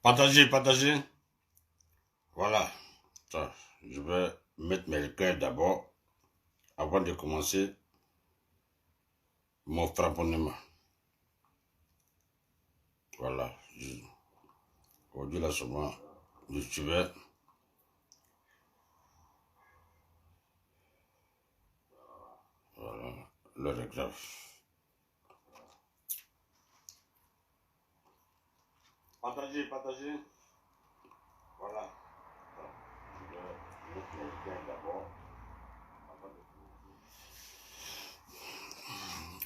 Partagez, partagez. Voilà. Ça, je vais mettre mes cœurs d'abord avant de commencer mon frapponnement. Voilà. Aujourd'hui, là, seulement, je suivais. Voilà. L'heure est grave. Partagez, partagez. Voilà. Je vais mettre mes cœurs d'abord avant de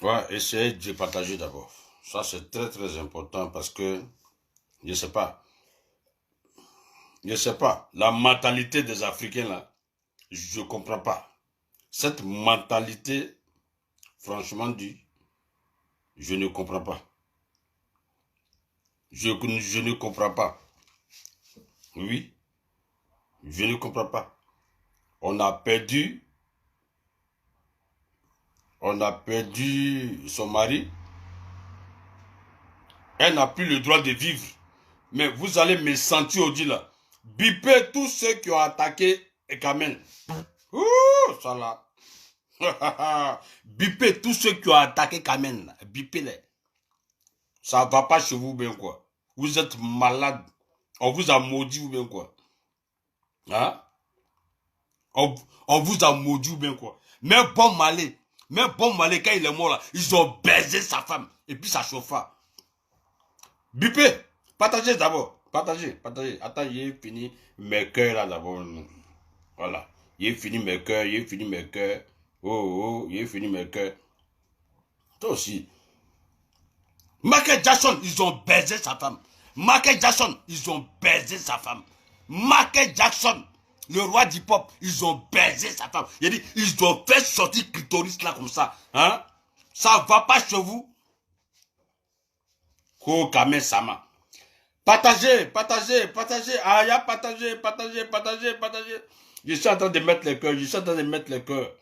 commencer. Ouais, essayez de partager d'abord. Ça, c'est très, très important parce que, je sais pas, la mentalité des Africains, là, je comprends pas. Cette mentalité, franchement dit, je ne comprends pas. Je ne comprends pas. Oui, je ne comprends pas. On a perdu son mari. Elle n'a plus le droit de vivre. Mais vous allez me sentir au dit là. Bipez tous ceux qui ont attaqué Kamel. Ouh, ça là. Bipez tous ceux qui ont attaqué Kamel. Bipez-les. Ça va pas chez vous bien quoi. Vous êtes malade. On vous a maudit ou bien quoi. Hein? On vous a maudit ou bien quoi. Mais bon malé, quand il est mort là, ils ont baisé sa femme. Et puis ça chauffa. Bipé, partagez d'abord. Partagez. Attends, j'ai fini mes cœurs là d'abord. Voilà. J'ai fini mes cœurs. Oh, j'ai fini mes cœurs. Toi aussi. Michael Jackson, ils ont baisé sa femme. Michael Jackson, ils ont baisé sa femme. Michael Jackson, le roi du pop, ils ont baisé sa femme. Il dit, ils ont fait sortir clitoris là comme ça. Hein? Ça va pas chez vous? Kokame Sama. Partagez. Aya, partagez. Je suis en train de mettre les cœurs.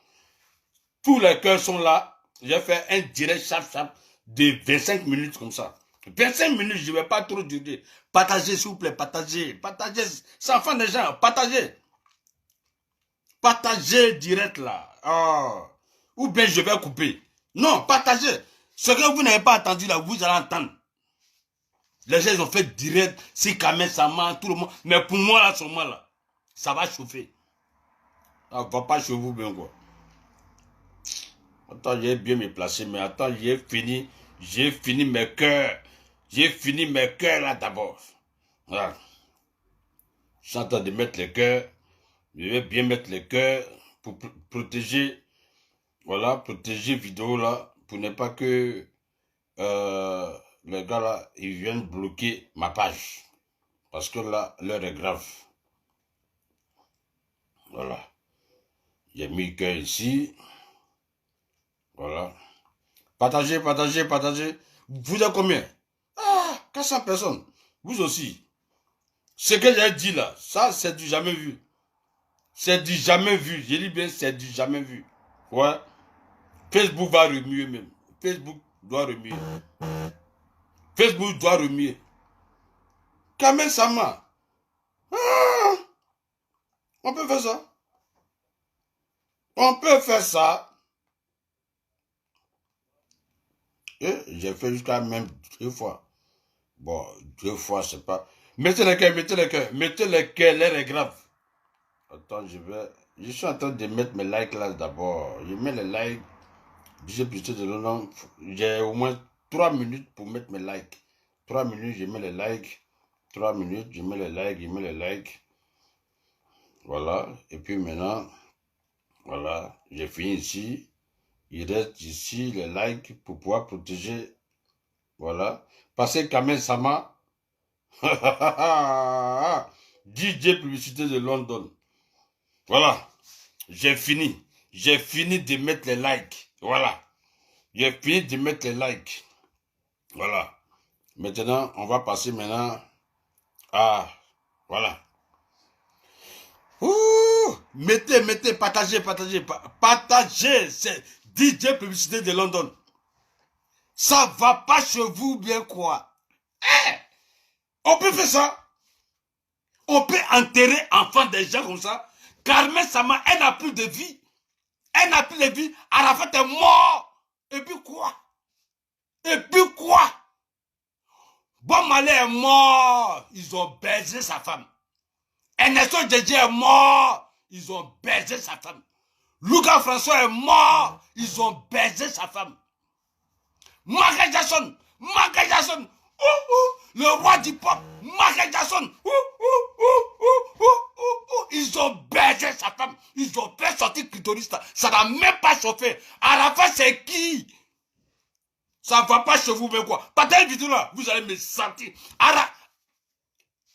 Tous les cœurs sont là. J'ai fait un direct chap de 25 minutes comme ça. 25 minutes, je ne vais pas trop durer. Partagez, s'il vous plaît, partagez. Ça fait des gens, partagez. Partagez direct là. Oh. Ou bien je vais couper. Non, partagez. Ce que vous n'avez pas entendu là, vous allez entendre. Les gens ils ont fait direct, c'est quand même ça ment, tout le monde. Mais pour moi là, seulement là, ça va chauffer. Ça va pas chez vous bien quoi. Attends, j'ai bien me placer, mais attends, j'ai fini mes cœurs. J'ai fini mes cœurs là d'abord. Voilà. Je suis en train de mettre les cœurs. Je vais bien mettre les cœurs pour protéger, voilà, protéger vidéo là, pour ne pas que les gars là, ils viennent bloquer ma page. Parce que là, l'heure est grave. Voilà. J'ai mis le cœur ici. Voilà. Partagez. Vous êtes combien? Ah, 400 personnes. Vous aussi. Ce que j'ai dit là, ça c'est du jamais vu. C'est du jamais vu. Je dis bien, c'est du jamais vu. Ouais. Facebook va remuer même. Facebook doit remuer. Kamel Sama. Ah, on peut faire ça. Et j'ai fait jusqu'à même 2 fois. Bon, 2 fois, c'est pas... Mettez les cœurs, l'air est grave. Attends, je suis en train de mettre mes likes là d'abord. Je mets les likes. J'ai au moins 3 minutes pour mettre mes likes. 3 minutes, je mets les likes. 3 minutes, je mets les likes. Voilà. Et puis maintenant, voilà, j'ai fini ici. Il reste ici les likes pour pouvoir protéger. Voilà. Passez Kamel Sama. DJ Publicité de London. Voilà. J'ai fini de mettre les likes. Voilà. J'ai fini de mettre les likes. Voilà. Maintenant, on va passer maintenant à... Voilà. Ouh, mettez, partagez. Partagez, c'est DJ Publicité de London. Ça va pas chez vous, bien quoi? On peut faire ça. On peut enterrer enfant des gens comme ça. Carmen Sama, elle n'a plus de vie. Elle n'a plus de vie. Arafat est mort. Et puis quoi? Bon Malé est mort. Ils ont baisé sa femme. Ernesto Djedje est mort. Ils ont baisé sa femme. Lucas François est mort. Ils ont baisé sa femme. Michael Jackson. Le roi du pop. Michael Jackson. Ils ont baisé sa femme. Ils ont fait sortir clitoris. Ça n'a même pas chauffé. Arafat, c'est qui? Ça ne va pas chez vous, mais quoi? Pas telle vidéo là, vous allez me sentir.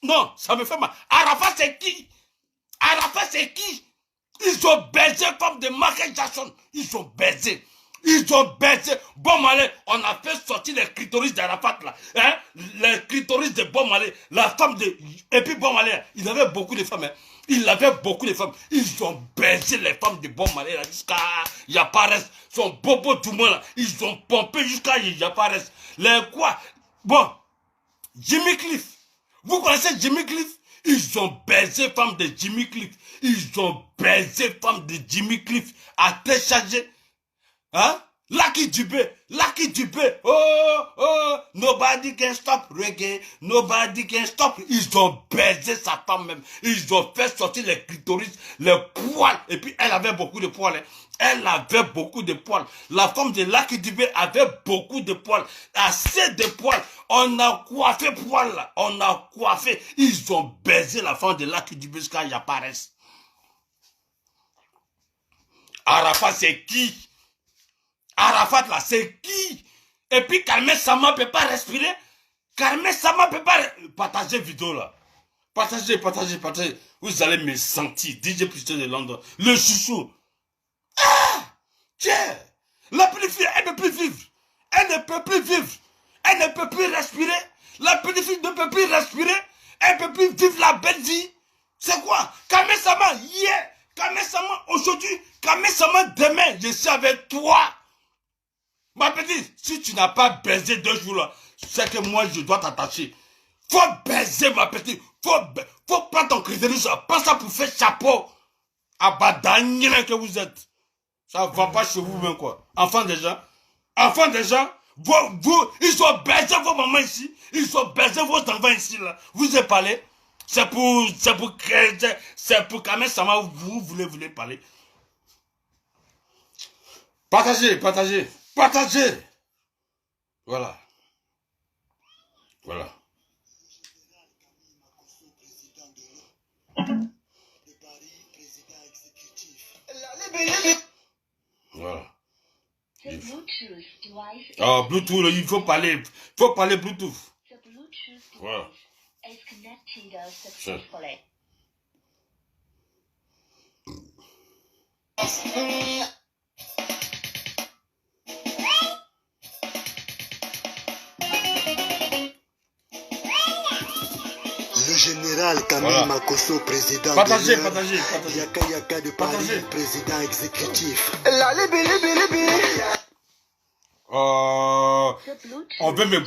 Non, ça me fait mal. Arafat, c'est qui? Ils ont baisé comme de Michael Jackson. Ils ont baisé. Bon Malé, on a fait sortir les clitoris d'Arafat là. Hein? Les clitoris de Bon Malé. La femme de... Et puis Bon Malé, il avait beaucoup de femmes. Hein? Ils ont baisé les femmes de Bon Malé là jusqu'à Yapares. Son bobo tout le monde là. Ils ont pompé jusqu'à Yapares. Les quoi? Bon, Jimmy Cliff. Vous connaissez Jimmy Cliff? Ils ont baisé femme de Jimmy Cliff. À télécharger. Hein? Lucky Dubé. Oh, nobody can stop reggae. Nobody can stop. Ils ont baisé sa femme même. Ils ont fait sortir les clitoris, les poils. Et puis elle avait beaucoup de poils. La femme de Lucky Dubé avait beaucoup de poils. Assez de poils. On a coiffé poils là. Ils ont baisé la femme de Lucky Dubé jusqu'à y apparaisse. Arafat, c'est qui? Arafat là, c'est qui? Et puis Carmen Sama ne peut pas respirer. Partagez vidéo là. Partagez. Vous allez me sentir. DJ Publicité de London. Le chouchou. Tiens. La petite fille, elle ne peut plus vivre. Elle ne peut plus respirer. La petite fille ne peut plus respirer. Elle ne peut plus vivre la belle vie. C'est quoi? Carmen Sama, hier. Carmen Sama, aujourd'hui. Carmen Sama, demain. Je suis avec toi. Ma petite, si tu n'as pas baisé 2 jours là, c'est que moi je dois t'attacher. Faut baiser ma petite. Faut prendre ton critérium, pas ça pour faire chapeau. Abadaniel que vous êtes. Ça va pas chez vous même quoi. Enfants des gens, ils ont baisé vos mamans ici. Ils ont baisé vos enfants ici là. Vous avez parlé. C'est pour quand même ça vous voulez parler. Partagez. Voilà. Voilà. Ah, Bluetooth, il faut parler Bluetooth. Voilà. Le général Camille Makosso, président partagez. Yaka de Paris, président exécutif. La libi. On veut me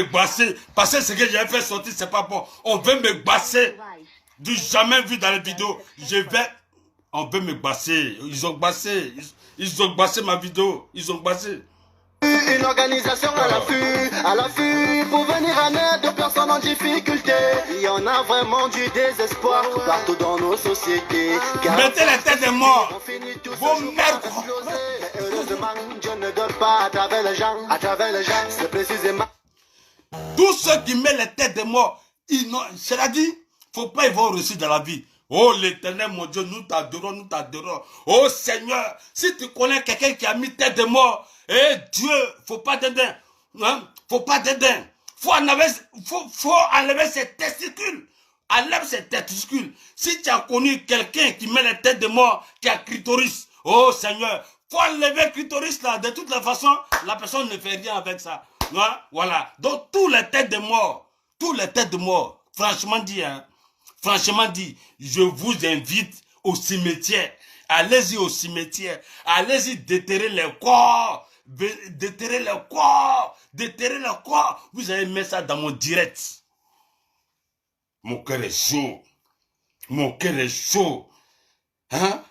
basser. Parce que ce que j'ai fait sortir, c'est pas bon. On veut me basser. Du jamais vu dans les vidéos. On veut me basser. Ils ont bassé ma vidéo. Une organisation à l'affût, pour venir en aide aux personnes en difficulté. Il y en a vraiment du désespoir partout dans nos sociétés. Mettez les têtes des morts. Vos merdes. Heureusement, Dieu ne donne pas à travers les gens, c'est précisément. Tous ceux qui mettent les têtes des morts, c'est-à-dire, faut pas y voir réussir dans la vie. Oh l'Éternel, mon Dieu, nous t'adorons. Oh Seigneur, si tu connais quelqu'un qui a mis tête de mort, Dieu, faut pas dédain. Hein? Faut enlever ses testicules. Enlève ses testicules. Si tu as connu quelqu'un qui met les têtes de mort, qui a clitoris, oh Seigneur, faut enlever le clitoris là. De toute la façon, la personne ne fait rien avec ça. Hein? Voilà. Donc, tous les têtes de mort, franchement dit, hein. franchement dit, je vous invite au cimetière. Allez-y au cimetière. Allez-y déterrer les corps. Déterrer les corps. Déterrer les corps. Vous allez mettre ça dans mon direct. Mon cœur est chaud. Mon cœur est chaud. Hein?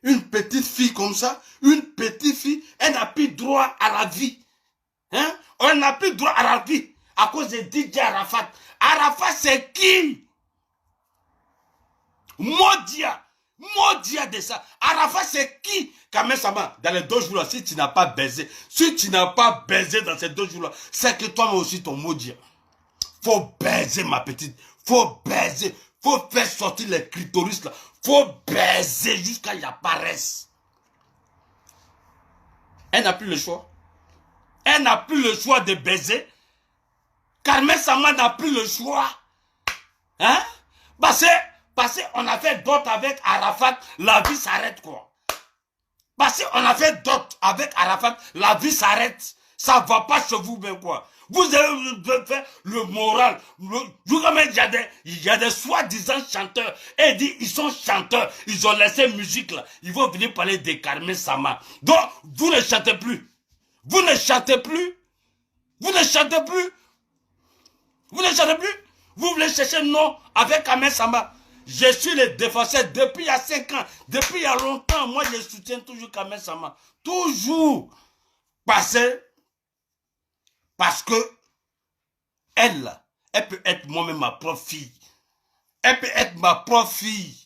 Une petite fille comme ça, une petite fille, elle n'a plus droit à la vie. Hein? Elle n'a plus droit à la vie à cause de DJ Arafat. Arafat, c'est qui? Modia de ça. Arafat, c'est qui? Kamel Sama, dans les 2 jours là, si tu n'as pas baisé, dans ces 2 jours là, c'est que toi aussi ton Modia. Faut baiser ma petite. Faut baiser. Faut faire sortir les clitoris là. Faut baiser jusqu'à y apparaisse. Elle n'a plus le choix. Elle n'a plus le choix de baiser. Kamel Sama n'a plus le choix. Hein? Parce qu'on a fait d'autres avec Arafat, la vie s'arrête quoi. Parce qu'on a fait d'autres avec Arafat, la vie s'arrête. Ça ne va pas chez vous bien quoi. Vous avez fait le moral. Il y a des soi-disant chanteurs. Et dit, ils sont chanteurs. Ils ont laissé musique là. Ils vont venir parler de Kamel Sama. Donc, vous ne chantez plus. Vous ne chantez plus. Vous ne chantez plus. Vous ne chantez plus. Vous voulez chercher non avec Kamel Sama. Je suis le défenseur depuis il y a 5 ans. Depuis il y a longtemps. Moi, je soutiens toujours Kamel Sama. Toujours. Parce que elle peut être moi-même ma propre fille. Elle peut être ma propre fille.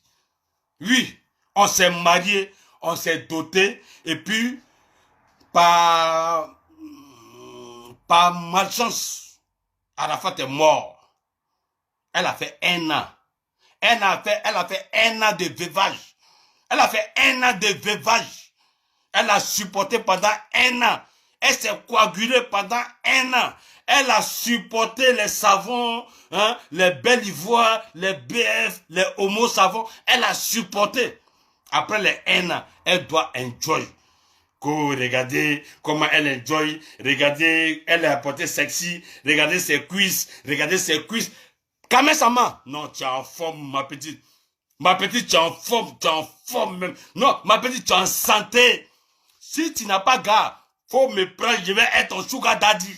Oui, on s'est marié, on s'est doté, et puis, par malchance, Arafat est mort. Elle a fait 1 an. Elle a fait 1 an de veuvage. Elle a fait 1 an de veuvage. Elle a supporté pendant 1 an. Elle s'est coagulée pendant 1 an. Elle a supporté les savons, hein, les belles ivoires, les BF, les homo savons. Elle a supporté. Après les 1 an, elle doit enjoy. Regardez comment elle enjoy. Regardez, elle est apportée sexy. Regardez ses cuisses. Regardez ses cuisses. Kamel Sama, non, tu es en forme, ma petite. Ma petite, tu es en forme même. Non, ma petite, tu es en santé. Si tu n'as pas garde, faut me prendre, je vais être ton sugar daddy.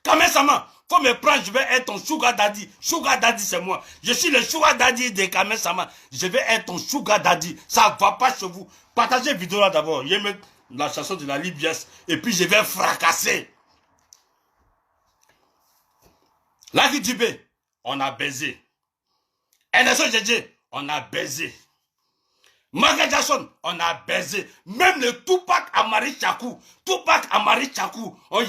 Kamel Sama, faut me prendre, je vais être ton sugar daddy. Sugar daddy, c'est moi. Je suis le sugar daddy de Kamel Sama. Je vais être ton sugar daddy. Ça va pas chez vous. Partagez la vidéo là d'abord. Je vais mettre la chanson de la Libias. Et puis je vais fracasser. La vie du B, on a baisé. Anderson JJ, on a baisé. Michael Jackson, on a baisé. Même le Tupac Amari Chakou. Tupac Amari Chakou. Oh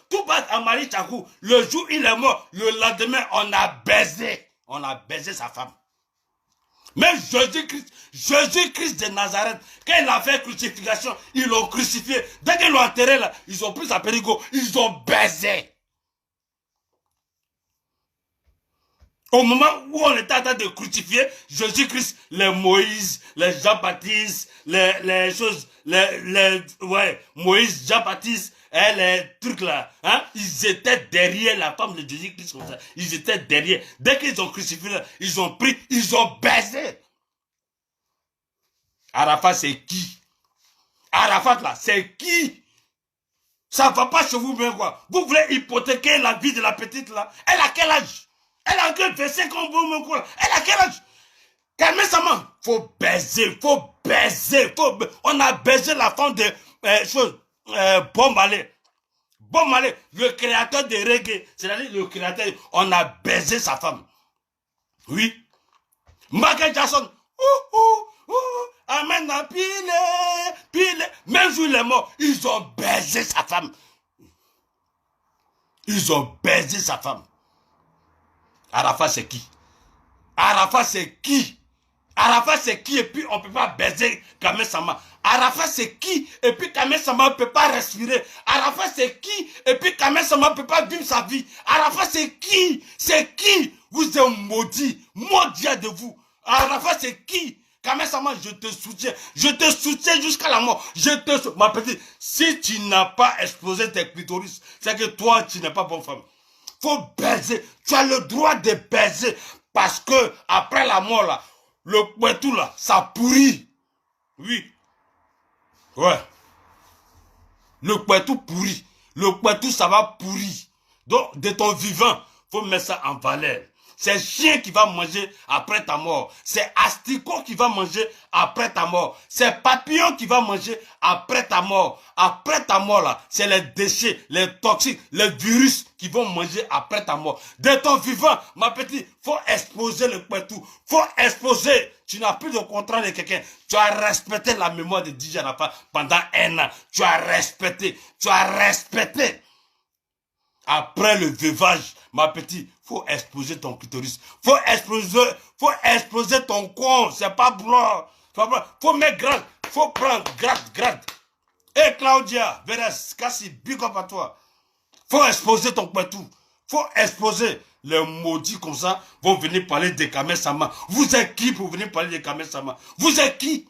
Tupac Amari Chakou. Le jour il est mort, le lendemain, on a baisé. On a baisé sa femme. Même Jésus-Christ de Nazareth, quand il a fait crucifixion, ils l'ont crucifié. Dès qu'ils l'ont enterré là, ils ont pris sa périgo, ils ont baisé. Au moment où on était en train de crucifier Jésus-Christ, les Moïse, les Jean-Baptiste, les choses, Moïse, Jean-Baptiste, et les trucs là, hein, ils étaient derrière la femme de Jésus-Christ comme ça. Ils étaient derrière. Dès qu'ils ont crucifié là, ils ont pris, ils ont baisé. Arafat, c'est qui? Arafat là, c'est qui? Ça va pas chez vous bien quoi. Vous voulez hypothéquer la vie de la petite là? Elle a quel âge? Elle a que 25 ans, elle a quel âge? Kamel Sama, faut baiser, on a baisé la femme de Bob Marley. Bob Marley, le créateur de reggae, c'est-à-dire le créateur, on a baisé sa femme. Oui. Michael Jackson, Amen, pile. Même jour il est mort, ils ont baisé sa femme. Ils ont baisé sa femme. Arafat c'est qui? Arafat c'est qui? Arafat c'est qui? Et puis on ne peut pas baiser Kamel Sama. Arafat c'est qui? Et puis Kamel Sama ne peut pas respirer. Arafat c'est qui? Et puis Kamel Sama ne peut pas vivre sa vie. Arafat c'est qui? C'est qui? Vous êtes maudit. Maudit de vous. Arafat c'est qui? Kamel Sama, je te soutiens. Je te soutiens jusqu'à la mort. Ma petite, si tu n'as pas explosé tes clitoris, c'est que toi tu n'es pas bonne femme. Faut baiser. Tu as le droit de baiser. Parce que après la mort, là, le Poitou, là, ça pourrit. Oui. Ouais. Le Poitou pourrit. Le Poitou, ça va pourrir. Donc, de ton vivant, faut mettre ça en valeur. C'est chien qui va manger après ta mort. C'est asticot qui va manger après ta mort. C'est papillon qui va manger après ta mort. Après ta mort, là, c'est les déchets, les toxiques, les virus qui vont manger après ta mort. De ton vivant, ma petite, faut exposer le Poitou. Faut exposer. Tu n'as plus de contrat de quelqu'un. Tu as respecté la mémoire de DJ Nafa pendant 1 an. Tu as respecté. Tu as respecté. Après le veuvage, ma petite, faut exposer ton clitoris. Faut exploser ton con. C'est pas blanc. Faut mettre grade. Faut prendre grade. Et Claudia, Veres, Cassie, big up à toi. Faut exposer ton Poitou. Faut exposer. Les maudits comme ça vont venir parler de Kamel Sama. Vous êtes qui pour venir parler de Kamel Sama? Vous êtes qui?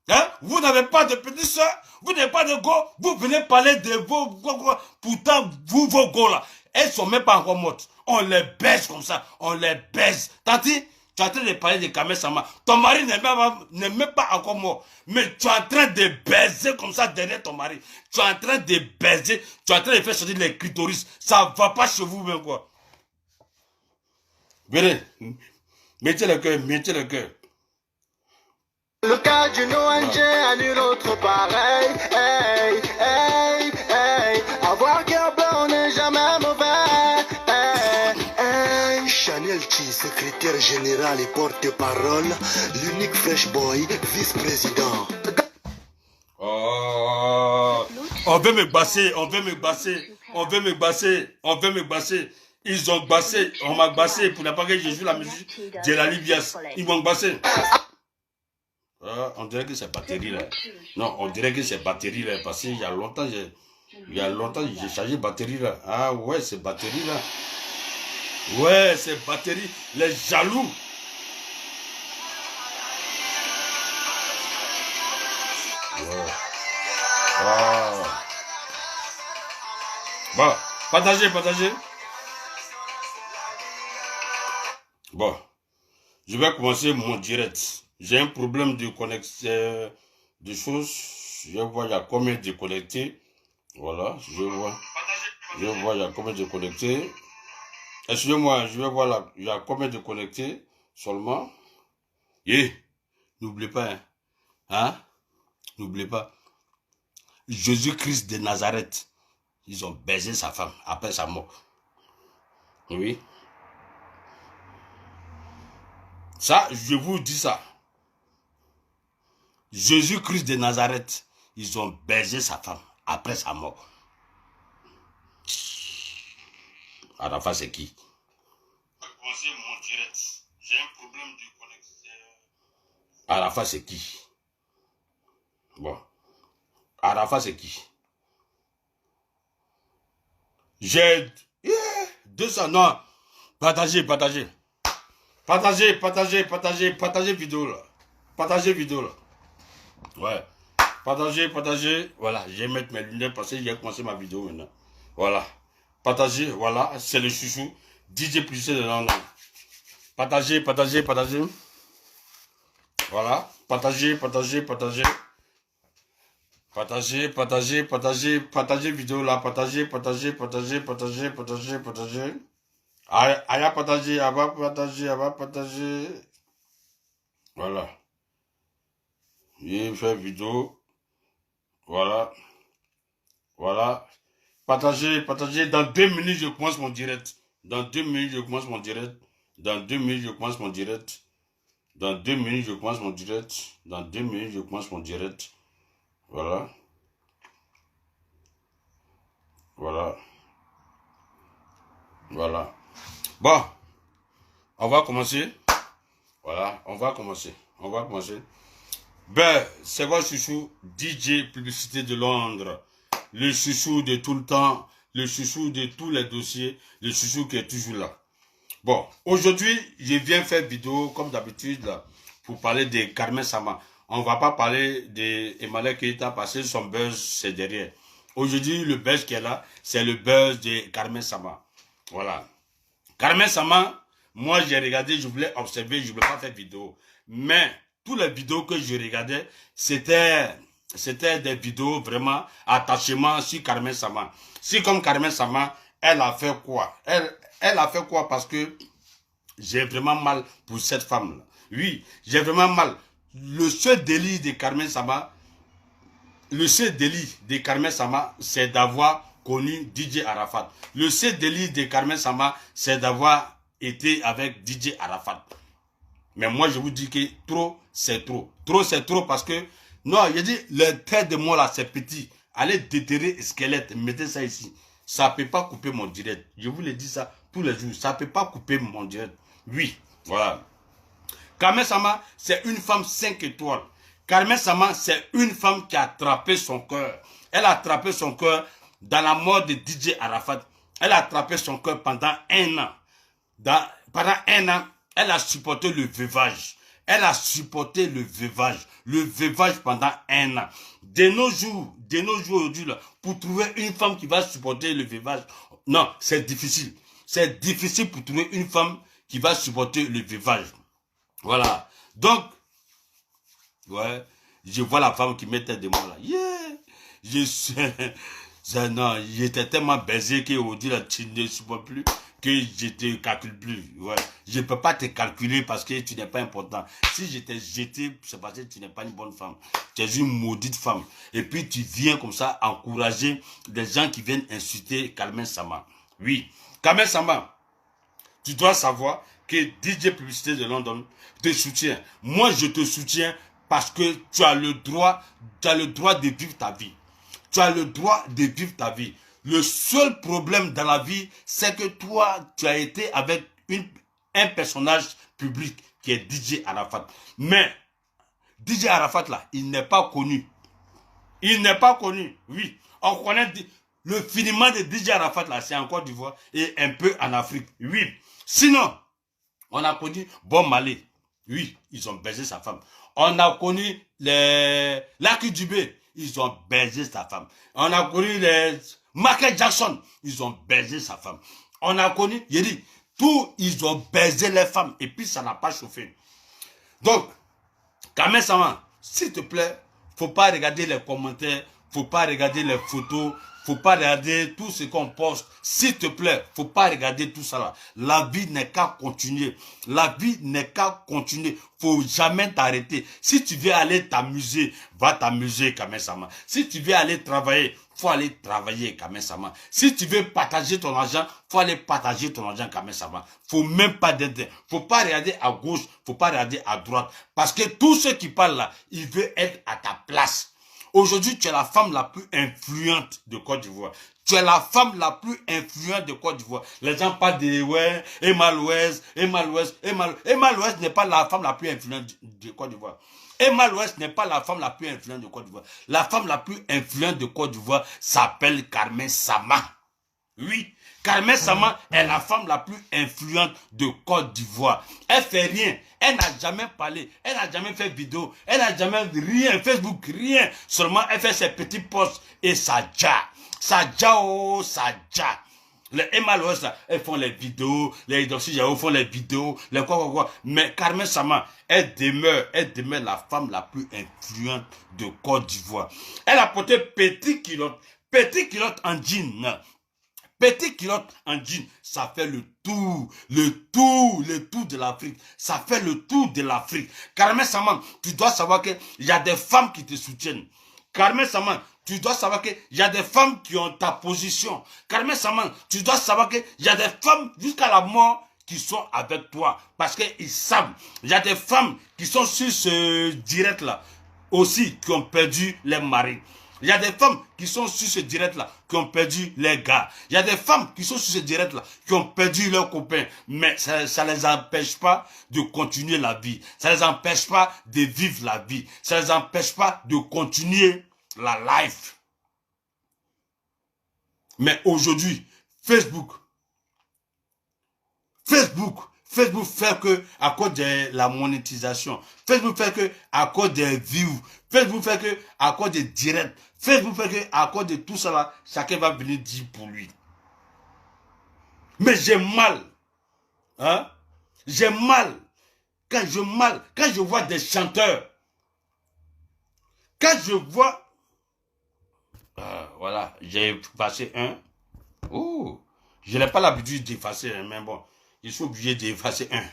Hein? Vous n'avez pas de petite soeur, vous n'avez pas de go, vous venez parler de vos go. Pourtant, vos go là, elles sont même pas encore mortes. On les baise comme ça, on les baise. Tanti, tu es en train de parler de Kamel Sama. Ton mari n'est même pas encore mort. Mais tu es en train de baiser comme ça derrière ton mari. Tu es en train de baiser, tu es en train de faire sortir les clitoris. Ça va pas chez vous même quoi. Venez, mettez le cœur, mettez le cœur. Le cas d'une ONG à nul autre pareil. Hey, hey, hey. Avoir cœur blanc n'est jamais mauvais. Hey, hey. Chanel Chi, secrétaire général et porte-parole. L'unique fresh boy, vice-président. Oh, on veut me basser, on veut me basser, on veut me basser, on veut me basser. Ils ont bassé, on m'a bassé pour ne pas que je joue la musique de la Libias. Ils m'ont bassé. Ah, on dirait que c'est batterie là. Non, on dirait que c'est batterie là. Parce qu'il y a longtemps, j'ai chargé batterie là. Ah ouais, c'est batterie là. Ouais, c'est batterie. Les jaloux. Ouais. Ah. Bon, partagez. Bon, je vais commencer mon direct. J'ai un problème de connexion, de choses. Je vois, il y a combien de connectés. Voilà, je vois, il y a combien de connectés. Excusez-moi, je vais voir là, il y a combien de connectés seulement. Et, n'oubliez pas, hein, n'oubliez pas, Jésus-Christ de Nazareth, ils ont baisé sa femme après sa mort. Oui. Ça, je vous dis ça. Jésus-Christ de Nazareth, ils ont baisé sa femme après sa mort. Arafa, c'est qui? J'ai un problème de connexion. Arafa, c'est qui? Bon. Arafa, c'est qui? J'ai 200, non. Partagez vidéo là. Partagez vidéo là. Ouais. Partagez. Voilà, je vais mettre mes lunettes parce que j'ai commencé ma vidéo maintenant. Voilà. Partagez, voilà. C'est le chouchou. DJ plus de Londres. Partagez. Voilà. Partagez vidéo là. Partagez. Aya partager, elle va partager. Voilà. Il fait vidéo. Voilà. Partagez. Dans 2 minutes, je commence mon direct. Dans 2 minutes, je commence mon direct. Voilà. Bon, on va commencer. Voilà, on va commencer. Ben, c'est votre chouchou, DJ Publicité de Londres. Le chouchou de tout le temps, le chouchou de tous les dossiers, le chouchou qui est toujours là. Bon, aujourd'hui, je viens faire vidéo, comme d'habitude, pour parler de Carmen Sama. On va pas parler de Emmanuel Keita parce que son buzz, c'est derrière. Aujourd'hui, le buzz qui est là, c'est le buzz de Carmen Sama. Voilà. Carmen Sama, Moi, j'ai regardé, je voulais observer, je ne voulais pas faire vidéo. Mais, toutes les vidéos que je regardais, c'était des vidéos vraiment attachement sur Carmen Sama. Si comme Carmen Sama, elle a fait quoi? Elle a fait quoi parce que j'ai vraiment mal pour cette femme-là. Oui, j'ai vraiment mal. Le seul délit de Carmen Sama, c'est d'avoir connu DJ Arafat. Le seul délit de Carmen Sama, c'est d'avoir été avec DJ Arafat. Mais moi, je vous dis que trop, c'est trop. Trop, c'est trop parce que, non, il dit, le tête de moi là, c'est petit. Allez déterrer le squelette, mettez ça ici. Ça ne peut pas couper mon direct. Je vous le dis ça tous les jours. Ça ne peut pas couper mon direct. Oui, voilà. Carmen Sama, c'est une femme 5 étoiles. Carmen Sama, c'est une femme qui a attrapé son cœur. Elle a attrapé son cœur dans la mort de DJ Arafat. Elle a attrapé son cœur pendant 1 an. Pendant 1 an, elle a supporté le veuvage. Elle a supporté le veuvage pendant 1 an. De nos jours aujourd'hui, pour trouver une femme qui va supporter le veuvage, non, c'est difficile. C'est difficile pour trouver une femme qui va supporter le veuvage. Voilà. Donc, ouais, je vois la femme qui mettait de moi là. Yeah! Non, j'étais tellement baisé qu'aujourd'hui, là, tu ne supportes plus, que je te calcule plus. Ouais. Je ne peux pas te calculer parce que tu n'es pas important. Si je t'ai jeté, c'est parce que tu n'es pas une bonne femme. Tu es une maudite femme. Et puis tu viens comme ça encourager des gens qui viennent insulter Carmen Sama. Oui. Carmen Sama, tu dois savoir que DJ Publicité de London te soutient. Moi, je te soutiens parce que tu as le droit de vivre ta vie. Tu as le droit de vivre ta vie. Le seul problème dans la vie, c'est que toi, tu as été avec un personnage public qui est DJ Arafat. Mais DJ Arafat, là, il n'est pas connu. Il n'est pas connu, oui. On connaît le finiment de DJ Arafat, là, c'est en Côte d'Ivoire et un peu en Afrique, oui. Sinon, on a connu Bon Malé. Oui, ils ont baisé sa femme. On a connu les Lucky Dubé. Ils ont baisé sa femme. On a connu les Michael Jackson. Ils ont baisé sa femme. On a connu, j'ai dit, tous, ils ont baisé les femmes. Et puis, ça n'a pas chauffé. Donc, Carmen Sama, s'il te plaît, faut pas regarder les commentaires, faut pas regarder les photos, faut pas regarder tout ce qu'on poste. S'il te plaît, faut pas regarder tout ça là. La vie n'est qu'à continuer. La vie n'est qu'à continuer. Faut jamais t'arrêter. Si tu veux aller t'amuser, va t'amuser, Carmen Sama. Si tu veux aller travailler, faut aller travailler, Carmen Sama. Si tu veux partager ton argent, faut aller partager ton argent, Carmen Sama. Faut même pas d'aider. Faut pas regarder à gauche, faut pas regarder à droite. Parce que tous ceux qui parlent là, ils veulent être à ta place. Aujourd'hui, tu es la femme la plus influente de Côte d'Ivoire. Tu es la femme la plus influente de Côte d'Ivoire. Les gens parlent de ouais, Emma Louest n'est pas la femme la plus influente de Côte d'Ivoire. Emma Louest n'est pas la femme la plus influente de Côte d'Ivoire. La femme la plus influente de Côte d'Ivoire s'appelle Carmen Sama. Oui, Carmen Sama est la femme la plus influente de Côte d'Ivoire. Elle fait rien. Elle n'a jamais parlé. Elle n'a jamais fait vidéo. Elle n'a jamais rien. Facebook, rien. Seulement, elle fait ses petits posts et ça ja. Ça ja, oh, ça ja. Les Emma Louest, elles font les vidéos. Les Idossi Jao font les vidéos. Les quoi. Mais Carmen Sama, elle demeure la femme la plus influente de Côte d'Ivoire. Elle a porté petit culotte en jean. Petit culotte en jean, ça fait le tour de l'Afrique. Ça fait le tour de l'Afrique. Carmen Sama, tu dois savoir qu'il y a des femmes qui te soutiennent. Carmen Sama, tu dois savoir qu'il y a des femmes qui ont ta position. Carmen Sama, tu dois savoir qu'il y a des femmes jusqu'à la mort qui sont avec toi. Parce qu'ils savent. Il y a des femmes qui sont sur ce direct-là aussi, qui ont perdu les maris. Il y a des femmes qui sont sur ce direct-là, qui ont perdu les gars. Il y a des femmes qui sont sur ce direct-là, qui ont perdu leurs copains. Mais ça ne les empêche pas de continuer la vie. Ça ne les empêche pas de vivre la vie. Ça ne les empêche pas de continuer la life. Mais aujourd'hui, Facebook fait que à cause de la monétisation. Facebook fait que à cause des views. Facebook fait que à cause des directs. Facebook fait que à cause de tout ça là, chacun va venir dire pour lui. Mais j'ai mal. Hein? J'ai mal. Quand je vois des chanteurs. Quand je vois... voilà, j'ai effacé un. Oh, je n'ai pas l'habitude d'effacer un, mais bon, je suis obligé d'effacer un.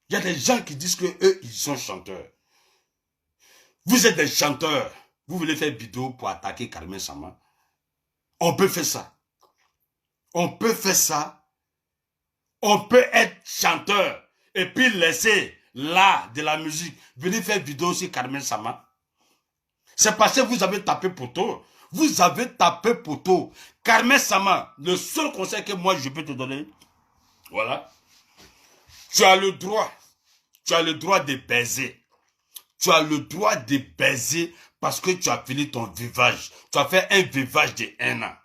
Il y a des gens qui disent que eux, ils sont chanteurs. Vous êtes des chanteurs. Vous voulez faire vidéo pour attaquer Carmen Sama. On peut faire ça. On peut faire ça. On peut être chanteur et puis laisser l'art de la musique venir faire vidéo sur Carmen Sama. C'est parce que vous avez tapé poteau. Vous avez tapé poteau. Carmen Sama, le seul conseil que moi je peux te donner, voilà. Tu as le droit de baiser. Tu as le droit de baiser parce que tu as fini ton veuvage. Tu as fait un veuvage de 1 an.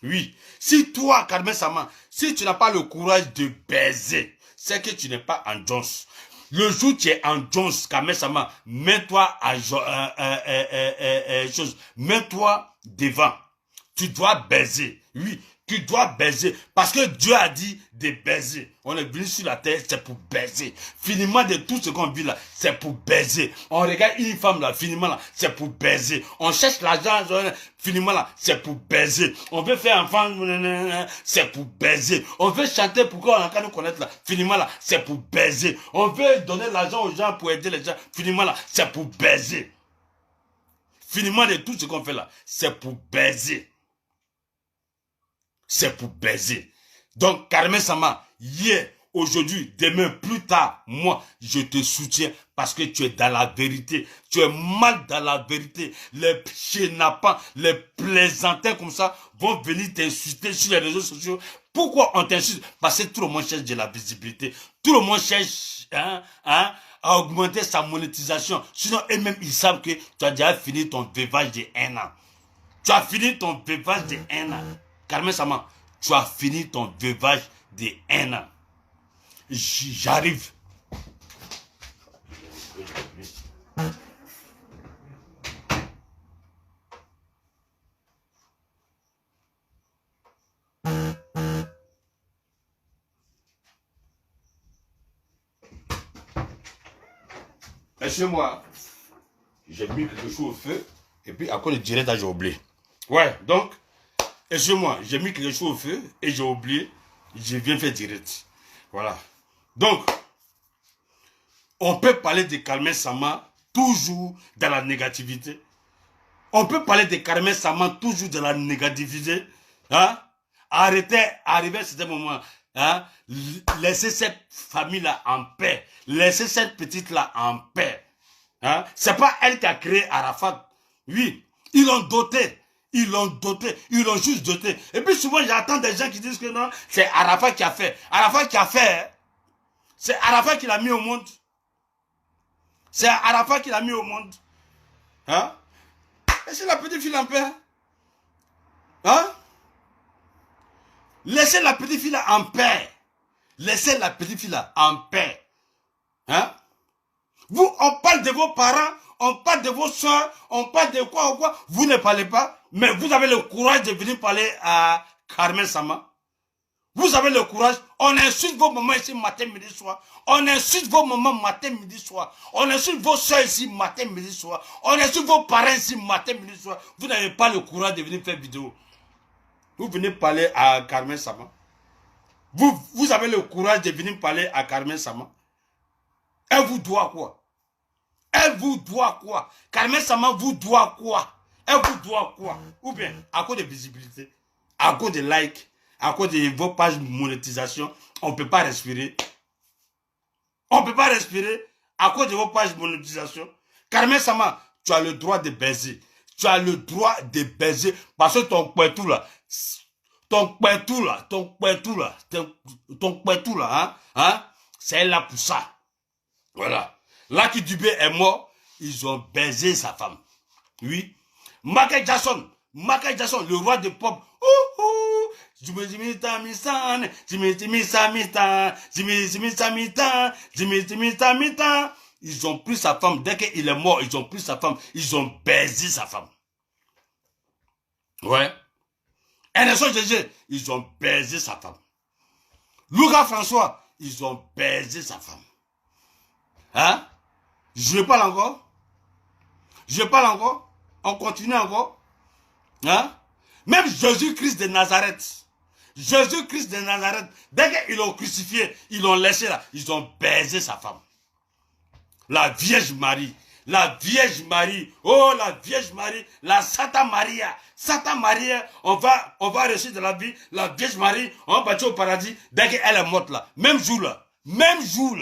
Oui. Si toi, Carmen Sama, si tu n'as pas le courage de baiser, c'est que tu n'es pas en Jones. Le jour où tu es en Jones, Carmen Sama, mets-toi à chose. Mets-toi devant. Tu dois baiser. Oui. Tu dois baiser. Parce que Dieu a dit de baiser. On est venu sur la terre, c'est pour baiser. Finiment de tout ce qu'on vit là, c'est pour baiser. On regarde une femme là, finiment là, c'est pour baiser. On cherche l'argent, finiment là, c'est pour baiser. On veut faire enfant, c'est pour baiser. On veut chanter pour qu'on a qu'à nous connaître là, finiment là, c'est pour baiser. On veut donner l'argent aux gens pour aider les gens, finiment là, c'est pour baiser. Finiment de tout ce qu'on fait là, c'est pour baiser. C'est pour baiser. Donc, Carmen Sama, hier, aujourd'hui, demain, plus tard, moi, je te soutiens parce que tu es dans la vérité. Tu es mal dans la vérité. Les chénapans, les plaisantins comme ça vont venir t'insulter sur les réseaux sociaux. Pourquoi on t'insulte? Parce que tout le monde cherche de la visibilité. Tout le monde cherche à augmenter sa monétisation. Sinon, eux-mêmes, ils savent que tu as déjà fini ton veuvage de 1 an. Tu as fini ton veuvage de 1 an. Carmen Sama, tu as fini ton veuvage de 1 an. J'arrive. Excusez-moi, j'ai mis quelque chose au feu et puis à cause de direct, j'ai oublié. Ouais, donc, excusez-moi, j'ai mis quelque chose au feu et j'ai oublié. Je viens faire direct. Voilà. Donc, on peut parler de Carmen Sama toujours dans la négativité. On peut parler de Carmen Sama toujours dans la négativité. Hein? Arrêtez, arrivez à ce moment. Hein? Laissez cette famille-là en paix. Laissez cette petite-là en paix. Hein? C'est pas elle qui a créé Arafat. Oui, ils l'ont doté. Ils l'ont doté, ils l'ont juste doté. Et puis souvent, j'entends des gens qui disent que non, c'est Arafat qui a fait. Arafat qui a fait, hein? C'est Arafat qui l'a mis au monde. C'est Arafat qui l'a mis au monde. Hein? Laissez la petite fille en paix. Hein? Laissez la petite fille là en paix. Laissez la petite fille là en paix. Hein? Vous, on parle de vos parents, on parle de vos soeurs, on parle de quoi ou quoi. Vous ne parlez pas, mais vous avez le courage de venir parler à Carmen Sama. Vous avez le courage. On insulte vos mamans ici matin, midi, soir. On insulte vos mamans matin, midi, soir. On insulte vos soeurs ici matin, midi, soir. On insulte vos parents ici matin, midi, soir. Vous n'avez pas le courage de venir faire vidéo. Vous venez parler à Carmen Sama. Vous avez le courage de venir parler à Carmen Sama. Elle vous doit quoi? Elle vous doit quoi? Carmen Sama vous doit quoi? Elle vous doit quoi? Ou bien, à cause de visibilité, à cause de likes, à cause de vos pages de monétisation, on ne peut pas respirer. On ne peut pas respirer à cause de vos pages de monétisation. Carmen Sama, tu as le droit de baiser. Tu as le droit de baiser parce que ton tout là, hein, c'est là pour ça. Voilà. Lucky Dubé est mort, ils ont baisé sa femme. Oui. Michael Jackson, le roi de pop. Ils ont pris sa femme. Dès qu'il est mort, ils ont pris sa femme. Ils ont baisé sa femme. Ouais. NSO GG, ils ont baisé sa femme. Louga François, ils ont baisé sa femme. Hein? Je parle encore? Je parle encore? On continue encore? Hein? Même Jésus-Christ de Nazareth. Jésus-Christ de Nazareth, dès qu'ils l'ont crucifié, ils l'ont laissé là, ils ont baisé sa femme. La Vierge Marie. La Vierge Marie, oh la Vierge Marie, la Santa Maria. Santa Maria, on va réussir de la vie. La Vierge Marie, on va partir au paradis dès qu'elle est morte là. Même jour là. Même jour.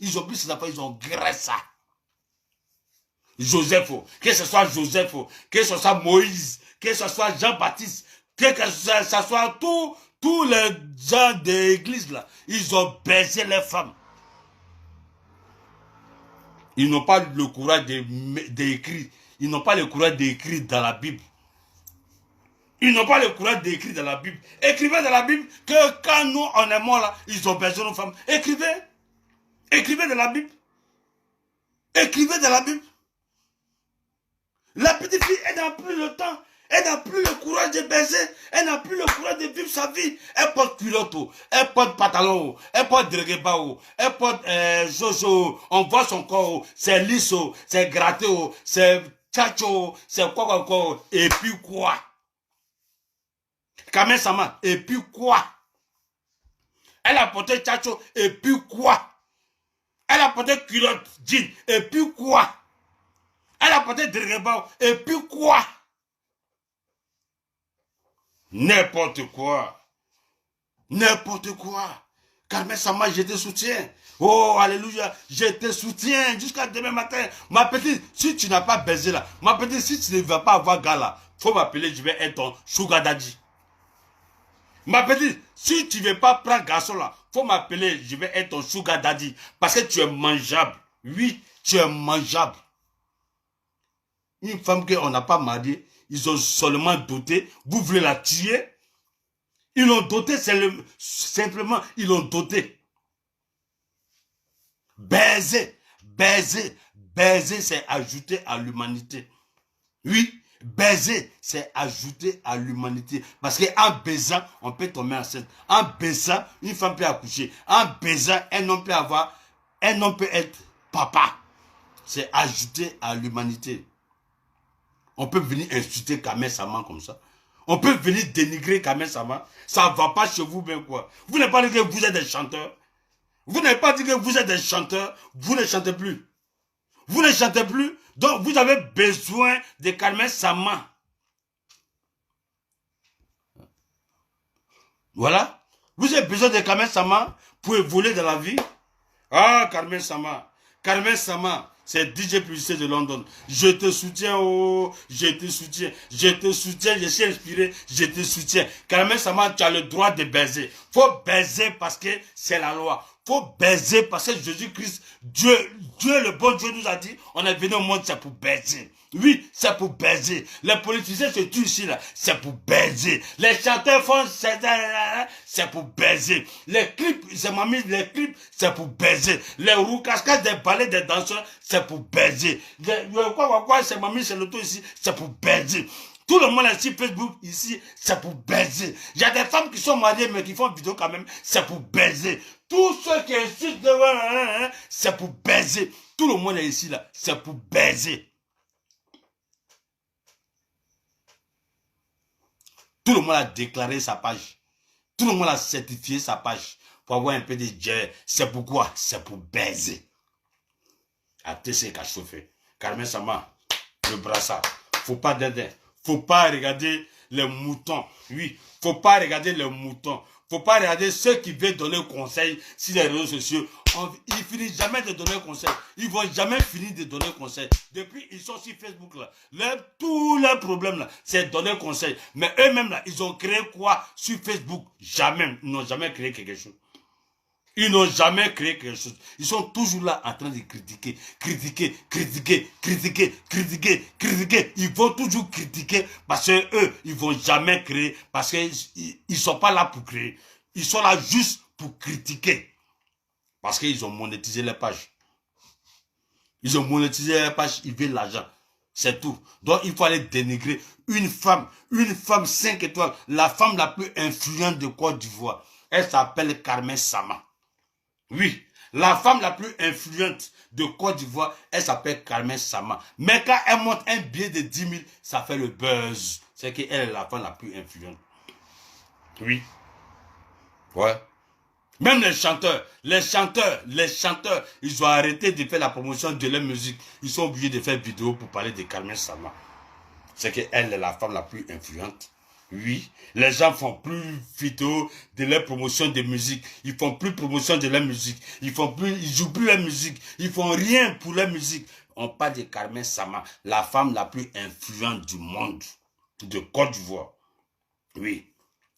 Ils ont pris ses affaires, ils ont graissé ça. Joseph, que ce soit Joseph, que ce soit Moïse, que ce soit Jean-Baptiste, que ce soit tous les gens de l'église là, ils ont baisé les femmes. Ils n'ont pas le courage d'écrire. Ils n'ont pas le courage d'écrire dans la Bible. Ils n'ont pas le courage d'écrire dans la Bible. Écrivez dans la Bible que quand nous on est morts là, ils ont baisé nos femmes. Écrivez. Écrivez dans la Bible. Écrivez dans la Bible. La petite fille, elle n'a plus le temps. Elle n'a plus le courage de baiser. Elle n'a plus le courage de vivre sa vie. Elle porte culotte, elle porte pantalon, elle porte dregeba, elle porte jojo. On voit son corps, c'est lisse, c'est gratté, c'est tchacho, c'est quoi. Et puis quoi? Kamen Sama, et puis quoi? Elle a porté tchacho, et puis quoi? Elle a porté culotte, jean, et puis quoi? Elle a porté dregeba, et puis quoi? N'importe quoi. N'importe quoi. Carmen Sama, je te soutiens. Oh, alléluia. Je te soutiens jusqu'à demain matin. Ma petite, si tu n'as pas baisé là, ma petite, si tu ne vas pas avoir gars là, faut m'appeler, je vais être ton sugar daddy. Ma petite, si tu ne veux pas prendre garçon là, faut m'appeler, je vais être ton sugar daddy. Parce que tu es mangeable. Oui, tu es mangeable. Une femme qu'on n'a pas mariée, ils ont seulement doté. Vous voulez la tuer? Ils l'ont doté, simplement, ils l'ont doté. Baiser, c'est ajouter à l'humanité. Oui, baiser, c'est ajouter à l'humanité. Parce qu'en baisant, on peut tomber enceinte. En baisant, une femme peut accoucher. En baisant, un homme peut être papa. C'est ajouter à l'humanité. On peut venir insulter Carmen Sama comme ça. On peut venir dénigrer Carmen Sama. Ça ne va pas chez vous même quoi. Vous n'avez pas dit que vous êtes des chanteurs. Vous n'avez pas dit que vous êtes des chanteurs. Vous ne chantez plus. Vous ne chantez plus. Donc vous avez besoin de Carmen Sama. Voilà. Vous avez besoin de Carmen Sama pour évoluer dans la vie. Ah, Carmen Sama. Carmen Sama. C'est DJ Publicité de London. Je te soutiens, oh, je te soutiens, je suis inspiré, je te soutiens. Carmen Sama, tu as le droit de baiser. Faut baiser parce que c'est la loi. Faut baiser parce que Jésus-Christ, Dieu, le bon Dieu nous a dit, on est venu au monde, c'est pour baiser. Oui, c'est pour baiser. Les politiciens se tuent ici, là, c'est pour baiser. Les chanteurs font, c'est pour baiser. Les clips, les clips, c'est pour baiser. Les roues cascades des ballets des danseurs, c'est pour baiser. C'est mamie, c'est l'auto ici, c'est pour baiser. Tout le monde est sur Facebook ici, c'est pour baiser. Il y a des femmes qui sont mariées mais qui font vidéo quand même, c'est pour baiser. Tous ceux qui insultent, c'est pour baiser. Tout le monde est ici là, c'est pour baiser. Tout le monde a déclaré sa page. Tout le monde a certifié sa page. Pour avoir un peu de jet. C'est pourquoi? C'est pour baiser. ATC qui a chauffé. Carmen Sama, le brassard. Faut pas d'aider. Faut pas regarder les moutons. Oui, faut pas regarder les moutons. Faut pas regarder ceux qui veulent donner conseil sur les réseaux sociaux. Ils finissent jamais de donner conseil. Ils vont jamais finir de donner conseil. Depuis, ils sont sur Facebook là. Tous leurs problèmes là, c'est donner conseil. Mais eux-mêmes là, ils ont créé quoi sur Facebook? Jamais. Ils n'ont jamais créé quelque chose. Ils n'ont jamais créé quelque chose. Ils sont toujours là en train de critiquer. Ils vont toujours critiquer parce que eux, ils vont jamais créer. Parce qu'ils ne sont pas là pour créer. Ils sont là juste pour critiquer. Parce qu'ils ont monétisé les pages. Ils ont monétisé les pages, ils veulent l'argent. C'est tout. Donc il faut aller dénigrer une femme 5 étoiles, la femme la plus influente de Côte d'Ivoire. Elle s'appelle Carmen Sama. Oui, la femme la plus influente de Côte d'Ivoire, elle s'appelle Carmen Sama. Mais quand elle monte un billet de 10 000, ça fait le buzz. C'est qu'elle est la femme la plus influente. Oui. Ouais. Même les chanteurs, ils ont arrêté de faire la promotion de leur musique. Ils sont obligés de faire vidéo pour parler de Carmen Sama. C'est qu'elle est la femme la plus influente. Oui, les gens font plus vidéo de leur promotion de musique. Ils font plus promotion de leur musique. Ils jouent plus leur musique. Ils font rien pour leur musique. On parle de Carmen Sama, la femme la plus influente du monde, de Côte d'Ivoire. Oui,